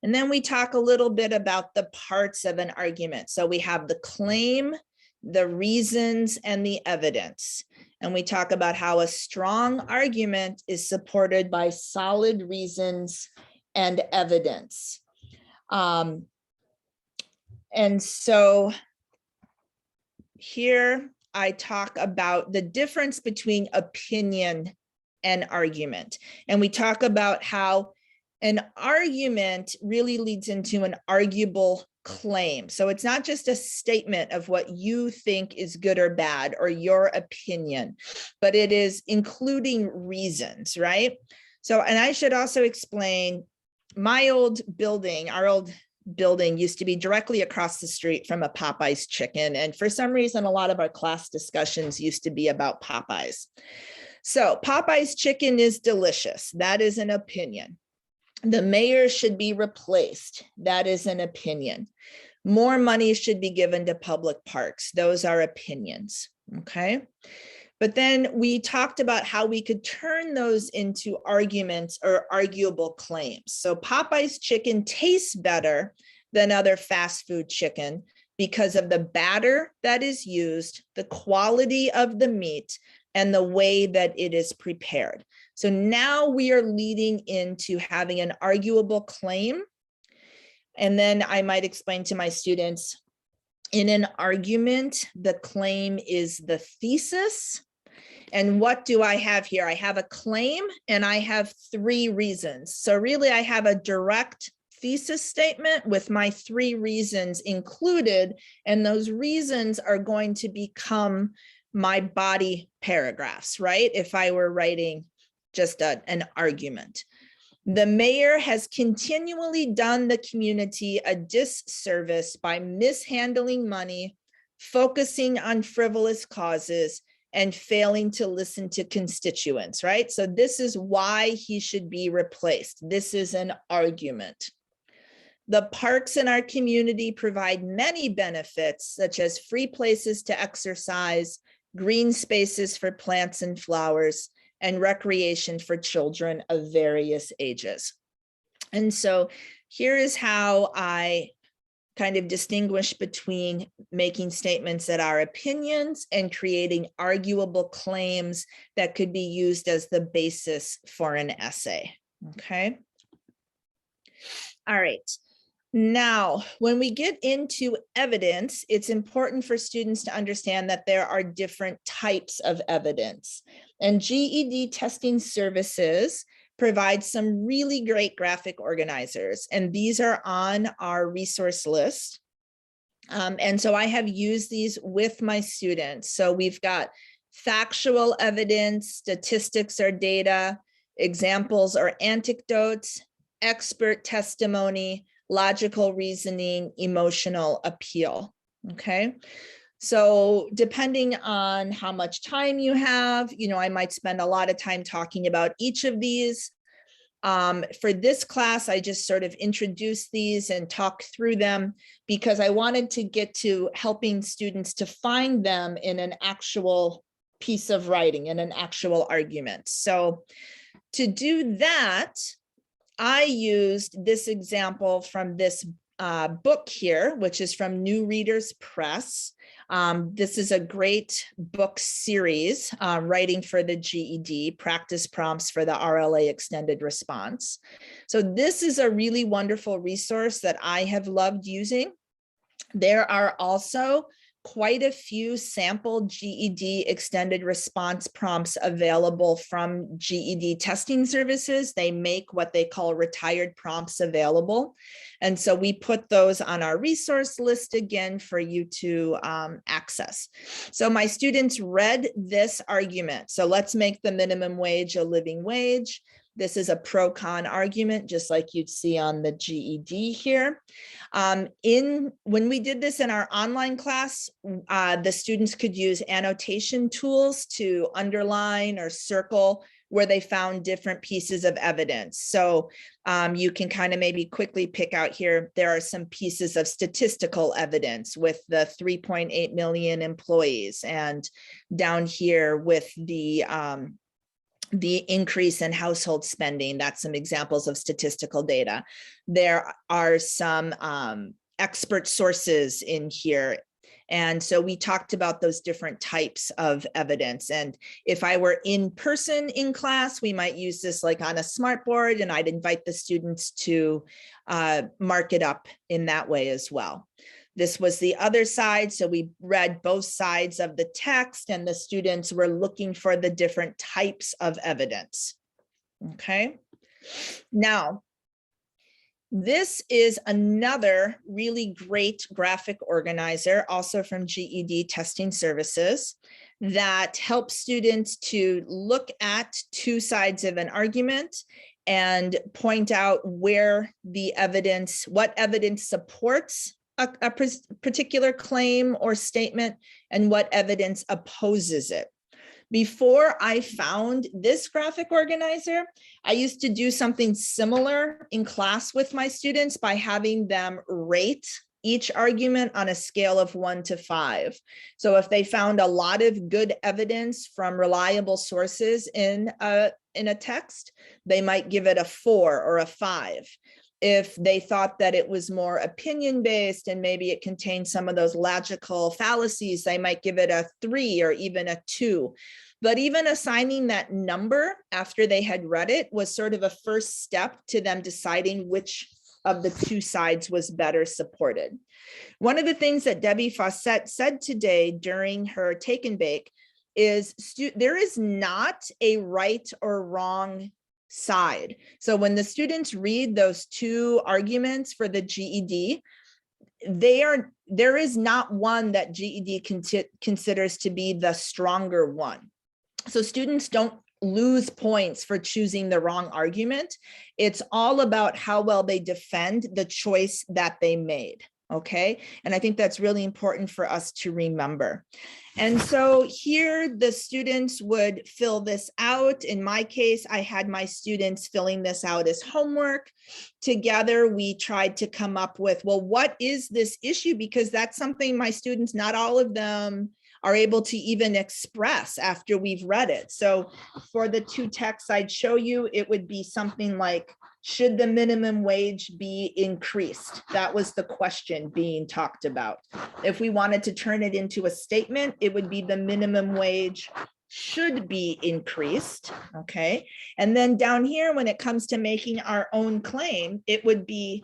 And then we talk a little bit about the parts of an argument. So we have the claim, the reasons, and the evidence. And we talk about how a strong argument is supported by solid reasons and evidence. And so here I talk about the difference between opinion and argument. And we talk about how an argument really leads into an arguable claim. So it's not just a statement of what you think is good or bad or your opinion, but it is including reasons, right? So, and I should also explain our old building used to be directly across the street from a Popeyes chicken. And for some reason, a lot of our class discussions used to be about Popeyes. So Popeyes chicken is delicious. That is an opinion. The mayor should be replaced. That is an opinion. More money should be given to public parks. Those are opinions, okay? But then we talked about how we could turn those into arguments or arguable claims. So Popeye's chicken tastes better than other fast food chicken because of the batter that is used, the quality of the meat, and the way that it is prepared. So now we are leading into having an arguable claim. And then I might explain to my students, In an argument, the claim is the thesis. And what do I have here? I have a claim and I have 3 reasons. So really I have a direct thesis statement with my 3 reasons included, and those reasons are going to become my body paragraphs, right? If I were writing just an argument. The mayor has continually done the community a disservice by mishandling money, focusing on frivolous causes, and failing to listen to constituents, right? So this is why he should be replaced. This is an argument. The parks in our community provide many benefits, such as free places to exercise, green spaces for plants and flowers, and recreation for children of various ages. And so here is how I kind of distinguish between making statements that are opinions and creating arguable claims that could be used as the basis for an essay. Okay. All right. Now, when we get into evidence, it's important for students to understand that there are different types of evidence. And GED testing services provide some really great graphic organizers, and these are on our resource list. And so I have used these with my students. So we've got factual evidence, statistics or data, examples or anecdotes, expert testimony, logical reasoning, emotional appeal. Okay. So depending on how much time you have, I might spend a lot of time talking about each of these. For this class, I just sort of introduced these and talk through them because I wanted to get to helping students to find them in an actual piece of writing, in an actual argument. So to do that, I used this example from this book here, which is from New Readers Press. This is a great book series, writing for the GED, practice prompts for the RLA extended response. So this is a really wonderful resource that I have loved using. There are also quite a few sample GED extended response prompts available from GED testing services. They make what they call retired prompts available. And so we put those on our resource list again for you to access. So my students read this argument. So let's make the minimum wage a living wage. This is a pro-con argument, just like you'd see on the GED here. When we did this in our online class, the students could use annotation tools to underline or circle where they found different pieces of evidence. So you can kind of maybe quickly pick out here, there are some pieces of statistical evidence with the 3.8 million employees, and down here with the increase in household spending. That's some examples of statistical data. There are some expert sources in here. And so we talked about those different types of evidence. And if I were in person in class, we might use this like on a smartboard, and I'd invite the students to mark it up in that way as well. This was the other side. So we read both sides of the text, and the students were looking for the different types of evidence. Okay. Now, this is another really great graphic organizer, also from GED Testing Services, that helps students to look at 2 sides of an argument and point out where the evidence, what evidence supports a particular claim or statement, and what evidence opposes it. Before I found this graphic organizer, I used to do something similar in class with my students by having them rate each argument on a scale of 1 to 5. So if they found a lot of good evidence from reliable sources in a text, they might give it a 4 or a 5. If they thought that it was more opinion-based and maybe it contained some of those logical fallacies, they might give it a 3 or even a 2. But even assigning that number after they had read it was sort of a first step to them deciding which of the two sides was better supported. One of the things that Debbie Fawcett said today during her take and bake is there is not a right or wrong side. So when the students read those two arguments for the GED, there is not one that GED considers to be the stronger one. So students don't lose points for choosing the wrong argument. It's all about how well they defend the choice that they made. Okay. And I think that's really important for us to remember. And so here the students would fill this out. In my case, I had my students filling this out as homework. Together, we tried to come up with, well, what is this issue? Because that's something my students, not all of them, are able to even express after we've read it. So for the two texts I'd show you, it would be something like, should the minimum wage be increased? That was the question being talked about. If we wanted to turn it into a statement, it would be the minimum wage should be increased, okay? And then down here, when it comes to making our own claim, it would be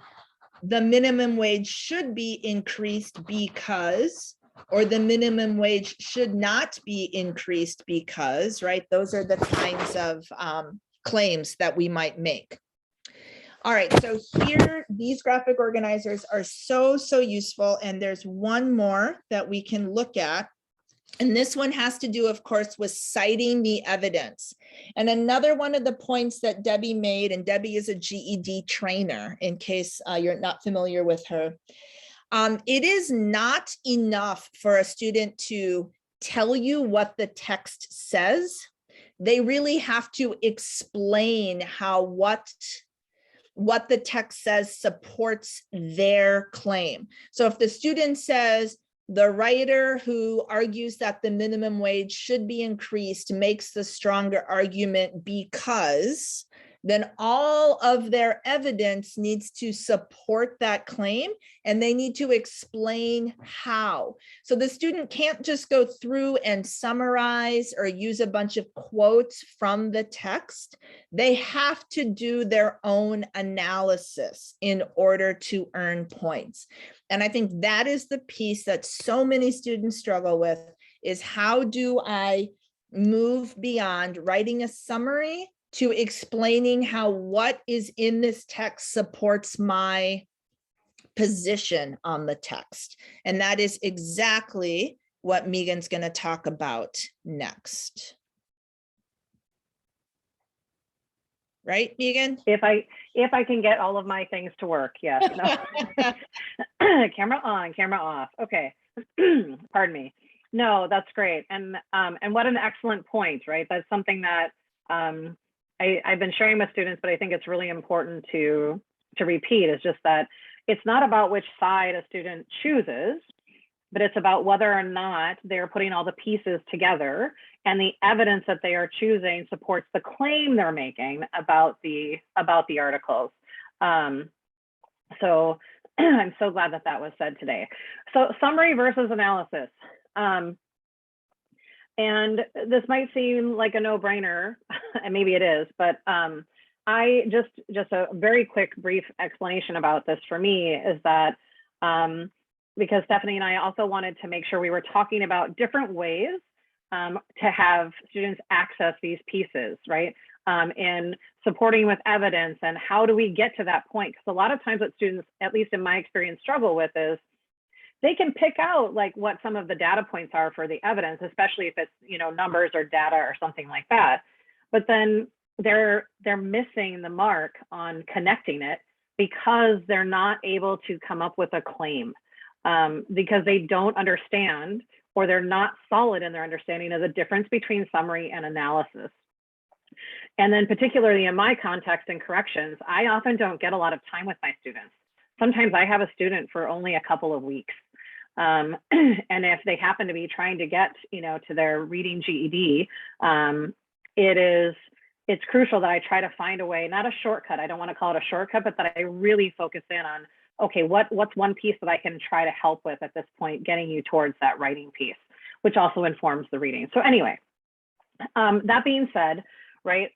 the minimum wage should be increased because, or the minimum wage should not be increased because, right? Those are the kinds of claims that we might make. All right, so here, these graphic organizers are so useful. And there's one more that we can look at. And this one has to do, of course, with citing the evidence. And another one of the points that Debbie made, and Debbie is a GED trainer, in case you're not familiar with her. It is not enough for a student to tell you what the text says. They really have to explain how what the text says supports their claim. So if the student says, the writer who argues that the minimum wage should be increased makes the stronger argument because, then all of their evidence needs to support that claim, and they need to explain how. So the student can't just go through and summarize or use a bunch of quotes from the text. They have to do their own analysis in order to earn points. And I think that is the piece that so many students struggle with, is how do I move beyond writing a summary to explaining how what is in this text supports my position on the text. And that is exactly what Meagan's going to talk about next. Right, Meagan? If I can get all of my things to work, yes. No. Camera on, camera off. Okay. Pardon me. No, that's great. And what an excellent point, right? That's something that I've been sharing with students, but I think it's really important to repeat, is just that it's not about which side a student chooses, but it's about whether or not they're putting all the pieces together and the evidence that they are choosing supports the claim they're making about the articles. So I'm so glad that that was said today. So summary versus analysis. And this might seem like a no-brainer, and maybe it is, but I just a very quick, brief explanation about this for me is that because Stephanie and I also wanted to make sure we were talking about different ways to have students access these pieces, right? In supporting with evidence, and how do we get to that point? Because a lot of times what students, at least in my experience, struggle with is they can pick out like what some of the data points are for the evidence, especially if it's, you know, numbers or data or something like that. But then they're missing the mark on connecting it because they're not able to come up with a claim because they don't understand, or they're not solid in their understanding of the difference between summary and analysis. And then particularly in my context in corrections, I often don't get a lot of time with my students. Sometimes I have a student for only a couple of weeks. And if they happen to be trying to get, you know, to their reading GED, it's crucial that I try to find a way, not a shortcut, I don't want to call it a shortcut, but that I really focus in on, okay, what's one piece that I can try to help with at this point, getting you towards that writing piece, which also informs the reading. So anyway, that being said, right,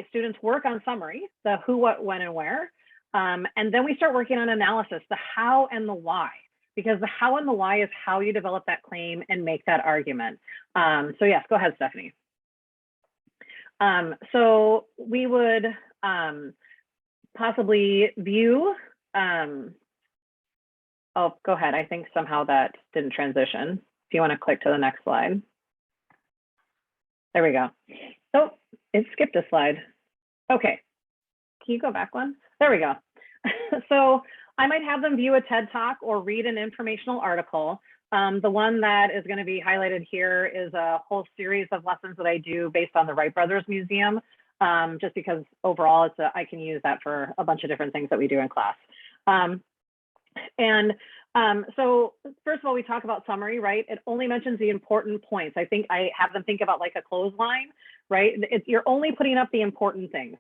students work on summary, the who, what, when, and where. And then we start working on analysis, the how and the why, because the how and the why is how you develop that claim and make that argument. So yes, go ahead, Stephanie. So we would possibly view, oh, go ahead. I think somehow that didn't transition. If you want to click to the next slide. There we go. Oh, it skipped a slide. Okay, can you go back one? There we go. So I might have them view a TED Talk or read an informational article. The one that is going to be highlighted here is a whole series of lessons that I do based on the Wright Brothers Museum, just because overall I can use that for a bunch of different things that we do in class. So first of all, we talk about summary, right? It only mentions the important points. I think I have them think about like a clothesline, right? You're only putting up the important things.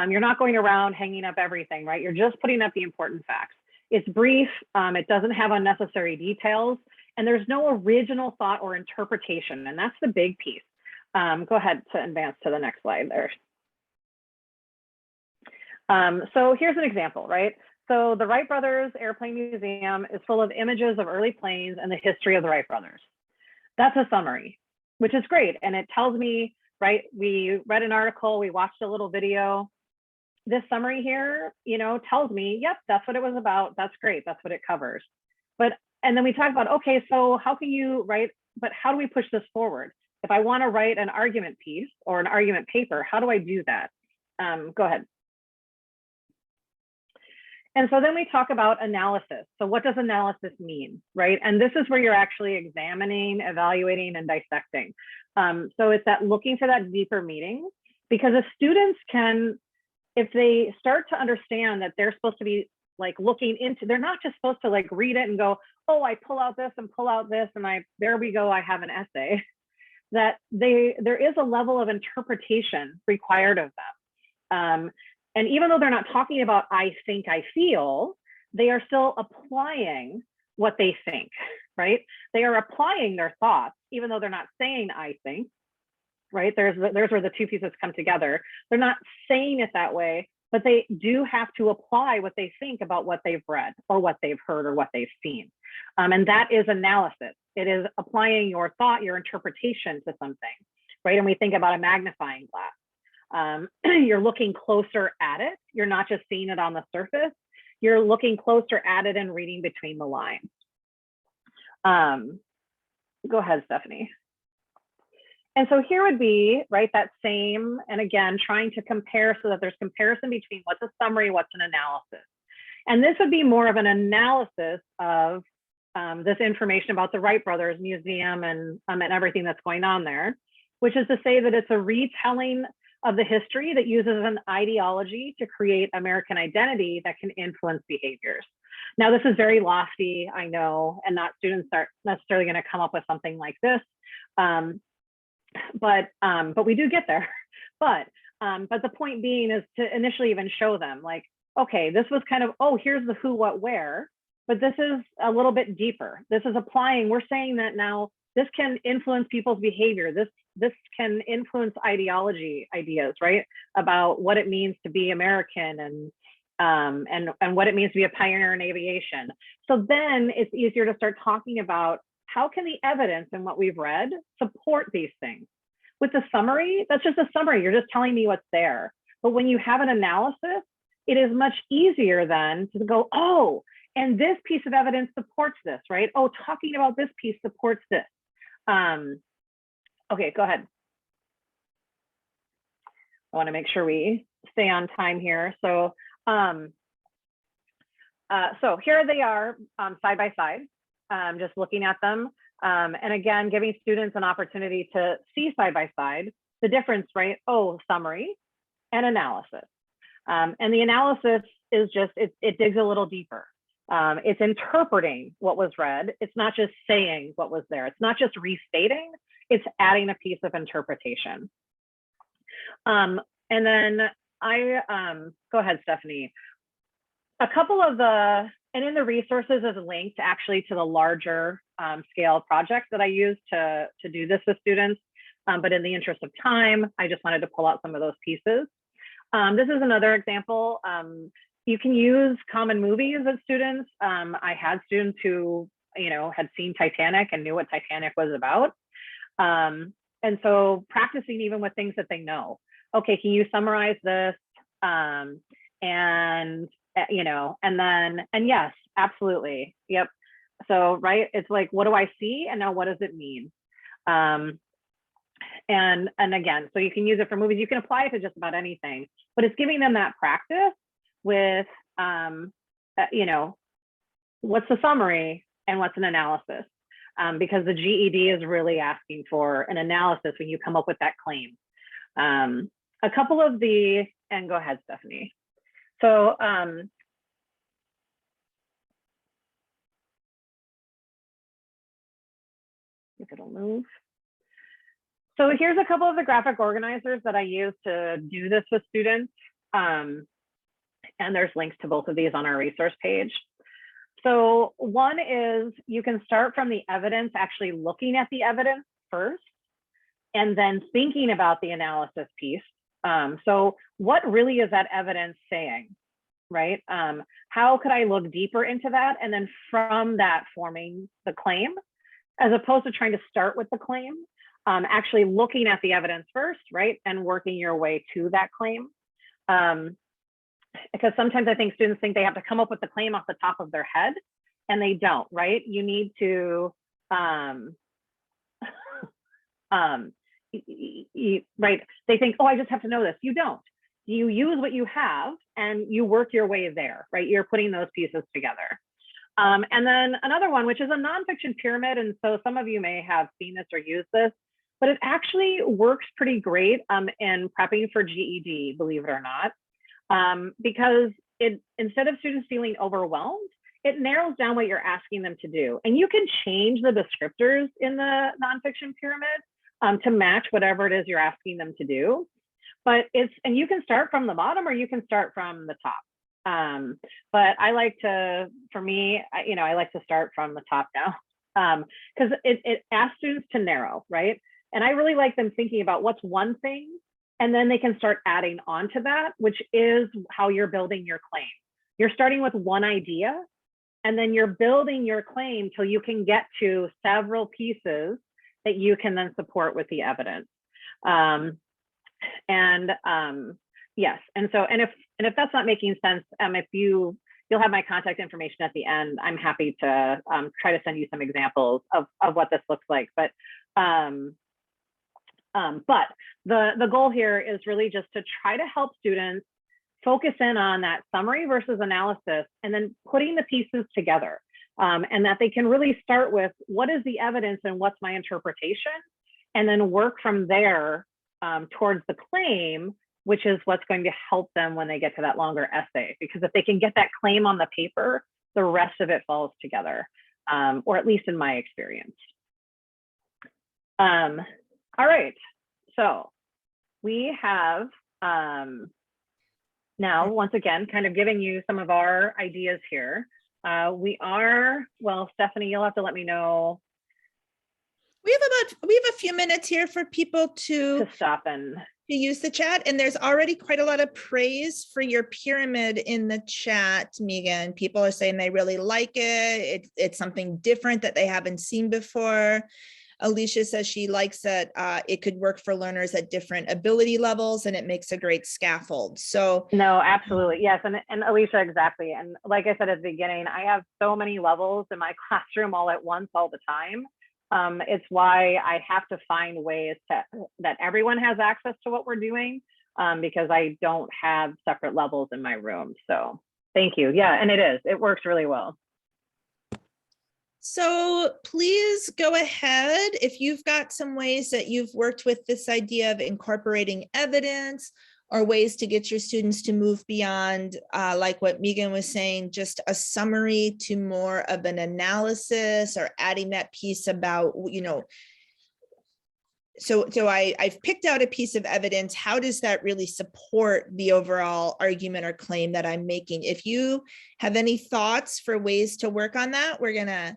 You're not going around hanging up everything, right? You're just putting up the important facts. It's brief, it doesn't have unnecessary details, and there's no original thought or interpretation, and that's the big piece. Go ahead to advance to the next slide there. So here's an example, right? So the Wright Brothers Airplane Museum is full of images of early planes and the history of the Wright brothers. That's a summary, which is great. And it tells me, right, we read an article, we watched a little video. This summary here, you know, tells me, yep, that's what it was about. That's great. That's what it covers. And then we talk about, okay, so how can you write, but how do we push this forward? If I want to write an argument piece or an argument paper, how do I do that? Go ahead. And so then we talk about analysis. So what does analysis mean, right? And this is where you're actually examining, evaluating, and dissecting. So it's that looking for that deeper meaning, because if students can, if they start to understand that they're supposed to be like looking into, they're not just supposed to like read it and go, oh, I pull out this and pull out this, and there we go, I have an essay. That there is a level of interpretation required of them. And even though they're not talking about I think, I feel, they are still applying what they think, right? They are applying their thoughts, even though they're not saying I think, right? There's where the two pieces come together. They're not saying it that way, but they do have to apply what they think about what they've read or what they've heard or what they've seen. And that is analysis. It is applying your thought, your interpretation to something, right? And we think about a magnifying glass. You're looking closer at it. You're not just seeing it on the surface. You're looking closer at it and reading between the lines. Go ahead, Stephanie. And so here would be, right, that same, and again, trying to compare so that there's comparison between what's a summary, what's an analysis. And this would be more of an analysis of this information about the Wright Brothers Museum and everything that's going on there, which is to say that it's a retelling of the history that uses an ideology to create American identity that can influence behaviors. Now, this is very lofty, I know, and not students aren't necessarily going to come up with something like this, but we do get there. But the point being is to initially even show them, like, okay, this was kind of, oh, here's the who, what, where, but this is a little bit deeper. This is applying. We're saying that now this can influence people's behavior. This can influence ideas, right? About what it means to be American and what it means to be a pioneer in aviation. So then it's easier to start talking about how can the evidence and what we've read support these things. With the summary, that's just a summary. You're just telling me what's there. But when you have an analysis, it is much easier then to go, oh, and this piece of evidence supports this, right? Oh, talking about this piece supports this. Okay, go ahead. I want to make sure we stay on time here. So, so here they are side by side, just looking at them. And again, giving students an opportunity to see side by side the difference, right? Oh, summary and analysis. And the analysis is just, it digs a little deeper. It's interpreting what was read. It's not just saying what was there. It's not just restating, it's adding a piece of interpretation. And then go ahead, Stephanie. A couple of and in the resources is linked actually to the larger scale project that I use to do this with students. But in the interest of time, I just wanted to pull out some of those pieces. This is another example. You can use common movies as students. I had students who, had seen Titanic and knew what Titanic was about. And so practicing even with things that they know. Okay, can you summarize this? And yes, absolutely. Yep. So, right, it's like, what do I see? And now what does it mean? And again, so you can use it for movies. You can apply it to just about anything, but it's giving them that practice with, what's the summary and what's an analysis? Because the GED is really asking for an analysis when you come up with that claim. A couple of the, and go ahead, Stephanie. So, if it'll move. So here's a couple of the graphic organizers that I use to do this with students. And there's links to both of these on our resource page. So one is you can start from the evidence, actually looking at the evidence first, and then thinking about the analysis piece. So what really is that evidence saying, right? How could I look deeper into that? And then from that forming the claim, as opposed to trying to start with the claim, actually looking at the evidence first, right? And working your way to that claim. Because sometimes I think students think they have to come up with the claim off the top of their head, and they don't, right? You need to, right? They think, oh, I just have to know this. You don't. You use what you have and you work your way there, right? You're putting those pieces together. And then another one, which is a nonfiction pyramid. And so some of you may have seen this or used this, but it actually works pretty great in prepping for GED, believe it or not. Because instead of students feeling overwhelmed, it narrows down what you're asking them to do. And you can change the descriptors in the nonfiction pyramid to match whatever it is you're asking them to do. But and you can start from the bottom or you can start from the top. But I like to, for me, I like to start from the top down because it asks students to narrow, right? And I really like them thinking about what's one thing, and then they can start adding on to that, which is how you're building your claim. You're starting with one idea, and then you're building your claim till you can get to several pieces that you can then support with the evidence. Yes, and if that's not making sense, if you'll have my contact information at the end. I'm happy to try to send you some examples of what this looks like. But the goal here is really just to try to help students focus in on that summary versus analysis, and then putting the pieces together, and that they can really start with what is the evidence and what's my interpretation, and then work from there towards the claim, which is what's going to help them when they get to that longer essay. Because if they can get that claim on the paper, the rest of it falls together, or at least in my experience. All right, so we have now, once again, kind of giving you some of our ideas here. Well, Stephanie, you'll have to let me know. We have a few minutes here for people to stop and to use the chat, and there's already quite a lot of praise for your pyramid in the chat, Meagan. People are saying they really like it. It's something different that they haven't seen before. Alicia says she likes that it could work for learners at different ability levels, and it makes a great scaffold. So no, absolutely. Yes. And Alicia, exactly. And like I said at the beginning, I have so many levels in my classroom all at once, all the time. It's why I have to find ways that everyone has access to what we're doing, because I don't have separate levels in my room. So thank you. Yeah, and it works really well. So please go ahead if you've got some ways that you've worked with this idea of incorporating evidence, or ways to get your students to move beyond, like what Meagan was saying, just a summary to more of an analysis, or adding that piece about, so I've picked out a piece of evidence. How does that really support the overall argument or claim that I'm making? If you have any thoughts for ways to work on that, we're gonna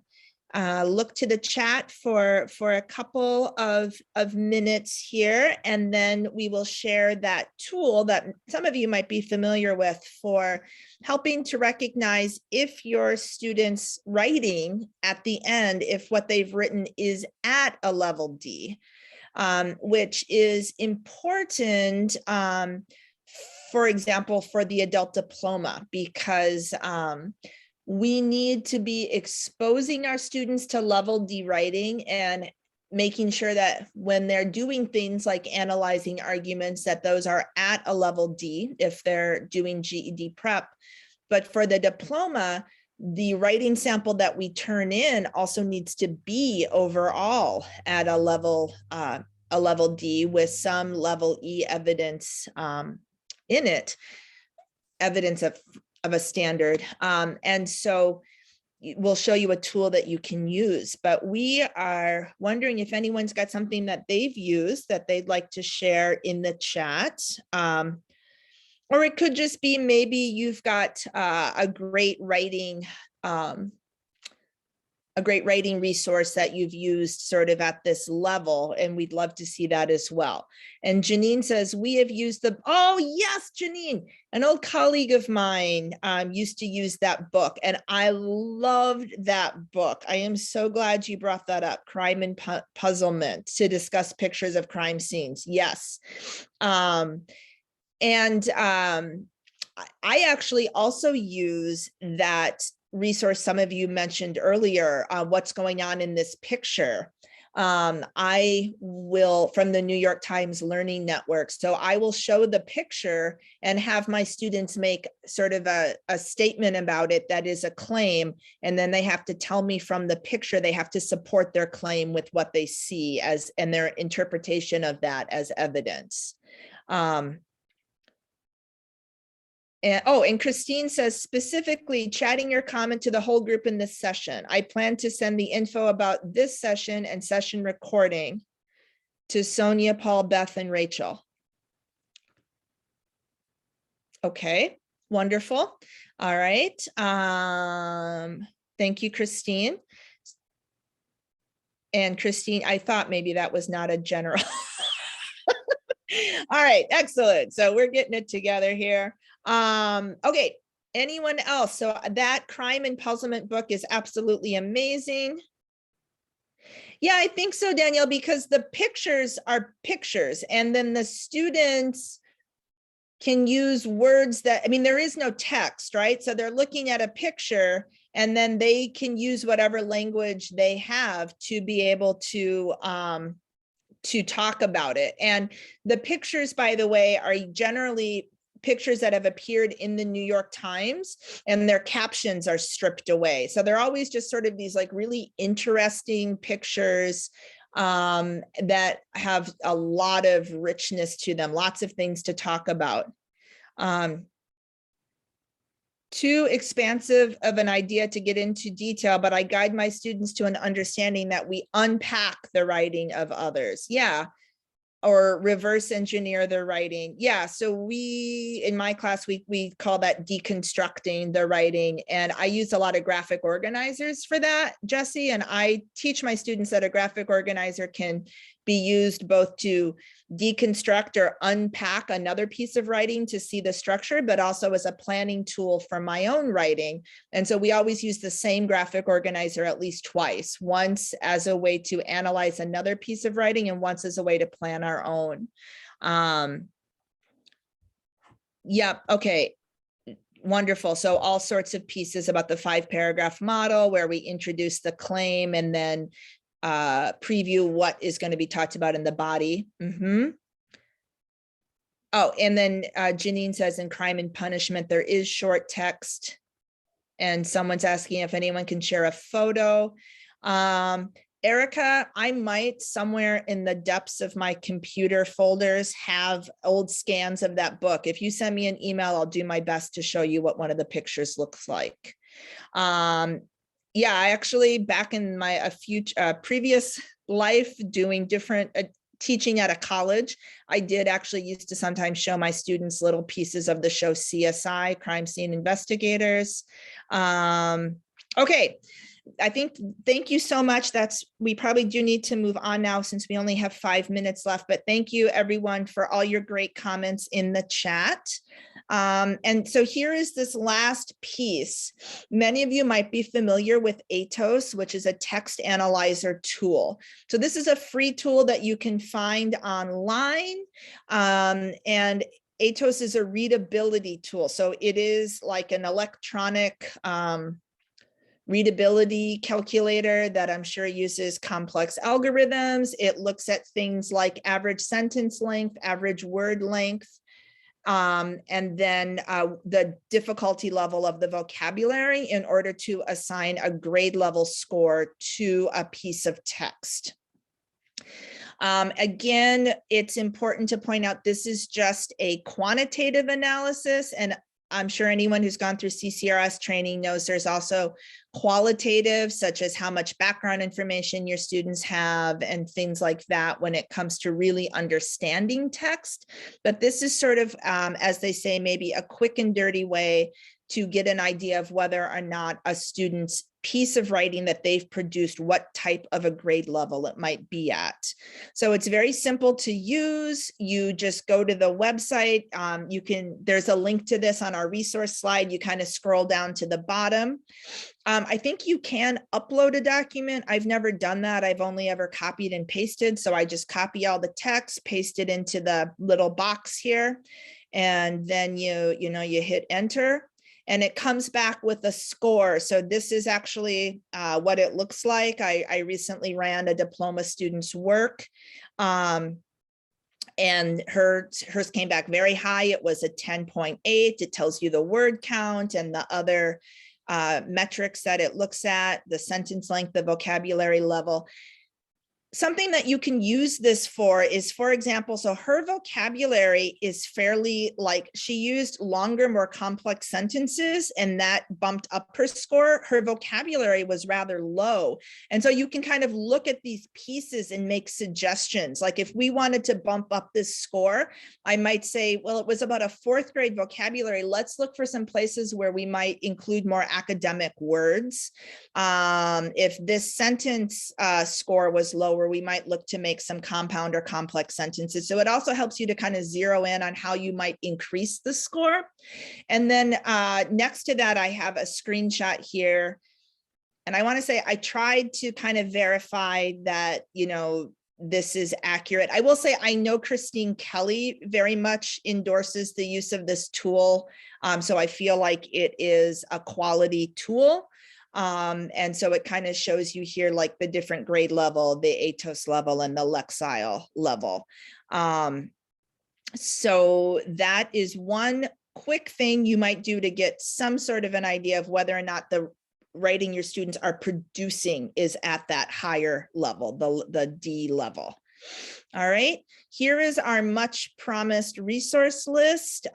look to the chat for a couple of minutes here, and then we will share that tool that some of you might be familiar with for helping to recognize if your students' writing at the end, if what they've written is at a level D, which is important, for example, for the adult diploma, because we need to be exposing our students to level D writing and making sure that when they're doing things like analyzing arguments, that those are at a level D if they're doing GED prep. But for the diploma, the writing sample that we turn in also needs to be overall at a level D with some level E evidence in it, evidence of a standard. And so we'll show you a tool that you can use, but we are wondering if anyone's got something that they've used that they'd like to share in the chat. Or it could just be maybe you've got a great writing resource that you've used sort of at this level, and we'd love to see that as well. And Janine says, we have used oh yes, Janine, an old colleague of mine used to use that book, and I loved that book. I am so glad you brought that up, Crime and Puzzlement, to discuss pictures of crime scenes. Yes. I actually also use that resource some of you mentioned earlier, what's going on in this picture. I will, from the New York Times Learning Network. So I will show the picture and have my students make sort of a statement about it that is a claim. And then they have to tell me from the picture, they have to support their claim with what they see as, and their interpretation of that as evidence. And Christine says, specifically chatting your comment to the whole group in this session. I plan to send the info about this session and session recording to Sonia, Paul, Beth, and Rachel. Okay, wonderful. All right. Thank you, Christine. And Christine, I thought maybe that was not a general. All right, excellent. So we're getting it together here. Okay, anyone else? So that Crime and Puzzlement book is absolutely amazing. Yeah, I think so, Danielle, because the pictures are pictures, and then the students can use words that, I mean, there is no text, right? So they're looking at a picture, and then they can use whatever language they have to be able to talk about it. And the pictures, by the way, are generally pictures that have appeared in the New York Times, and their captions are stripped away. So they're always just sort of these like really interesting pictures that have a lot of richness to them, lots of things to talk about. Too expansive of an idea to get into detail, but I guide my students to an understanding that we unpack the writing of others. Yeah. Or reverse engineer their writing. Yeah, so we, in my class, we call that deconstructing the writing. And I use a lot of graphic organizers for that, Jesse. And I teach my students that a graphic organizer can be used both to deconstruct or unpack another piece of writing to see the structure, but also as a planning tool for my own writing. And so we always use the same graphic organizer at least twice, once as a way to analyze another piece of writing and once as a way to plan our own. Yep, okay. Wonderful. So all sorts of pieces about the 5-paragraph model where we introduce the claim and then preview what is going to be talked about in the body. Oh, and then Janine says in Crime and Punishment, there is short text. And someone's asking if anyone can share a photo. Erica, I might somewhere in the depths of my computer folders have old scans of that book. If you send me an email, I'll do my best to show you what one of the pictures looks like. Yeah, I actually, back in my previous life doing different teaching at a college, I did actually used to sometimes show my students little pieces of the show CSI, Crime Scene Investigators. Okay, I think, thank you so much. We probably do need to move on now since we only have 5 minutes left, but thank you everyone for all your great comments in the chat. And so here is this last piece. Many of you might be familiar with ATOS, which is a text analyzer tool. So this is a free tool that you can find online. And ATOS is a readability tool. So it is like an electronic readability calculator that I'm sure uses complex algorithms. It looks at things like average sentence length, average word length, and then the difficulty level of the vocabulary in order to assign a grade level score to a piece of text. Again, it's important to point out this is just a quantitative analysis, and I'm sure anyone who's gone through CCRS training knows there's also qualitative, such as how much background information your students have and things like that when it comes to really understanding text. But this is sort of, as they say, maybe a quick and dirty way to get an idea of whether or not a student's piece of writing that they've produced, what type of a grade level it might be at. So it's very simple to use. You just go to the website. There's a link to this on our resource slide. You kind of scroll down to the bottom. I think you can upload a document. I've never done that. I've only ever copied and pasted. So I just copy all the text, paste it into the little box here. And then you hit enter. And it comes back with a score. So this is actually what it looks like. I recently ran a diploma student's work, and hers came back very high. It was a 10.8. It tells you the word count and the other metrics that it looks at, the sentence length, the vocabulary level. Something that you can use this for is, for example, so her vocabulary is fairly, like, she used longer, more complex sentences, and that bumped up her score. Her vocabulary was rather low. And so you can kind of look at these pieces and make suggestions. Like if we wanted to bump up this score, I might say, well, it was about a 4th grade vocabulary. Let's look for some places where we might include more academic words. If this sentence score was lower, we might look to make some compound or complex sentences. So it also helps you to kind of zero in on how you might increase the score. And then next to that, I have a screenshot here. And I want to say I tried to kind of verify that, this is accurate. I will say I know Christine Kelly very much endorses the use of this tool. So I feel like it is a quality tool. And so it kind of shows you here like the different grade level, the ATOS level and the Lexile level. So that is one quick thing you might do to get some sort of an idea of whether or not the writing your students are producing is at that higher level, the D level. All right, here is our much promised resource list.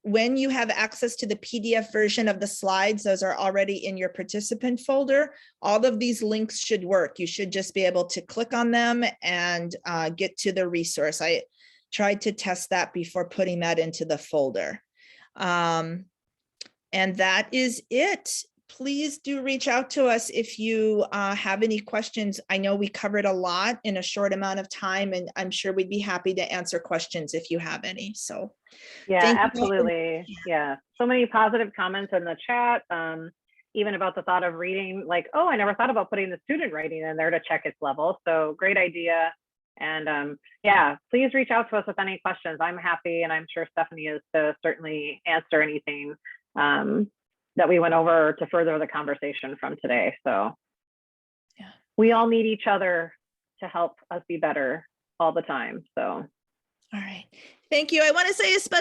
When you have access to the PDF version of the slides, those are already in your participant folder. All of these links should work. You should just be able to click on them and get to the resource. I tried to test that before putting that into the folder. And that is it. Please do reach out to us if you have any questions. I know we covered a lot in a short amount of time, and I'm sure we'd be happy to answer questions if you have any. So yeah, absolutely. Yeah, so many positive comments in the chat, even about the thought of reading, like, oh, I never thought about putting the student writing in there to check its level. So great idea. And yeah, please reach out to us with any questions. I'm happy, and I'm sure Stephanie is, to certainly answer anything that we went over to further the conversation from today. So yeah, we all need each other to help us be better all the time. So, all right. Thank you. I want to say a special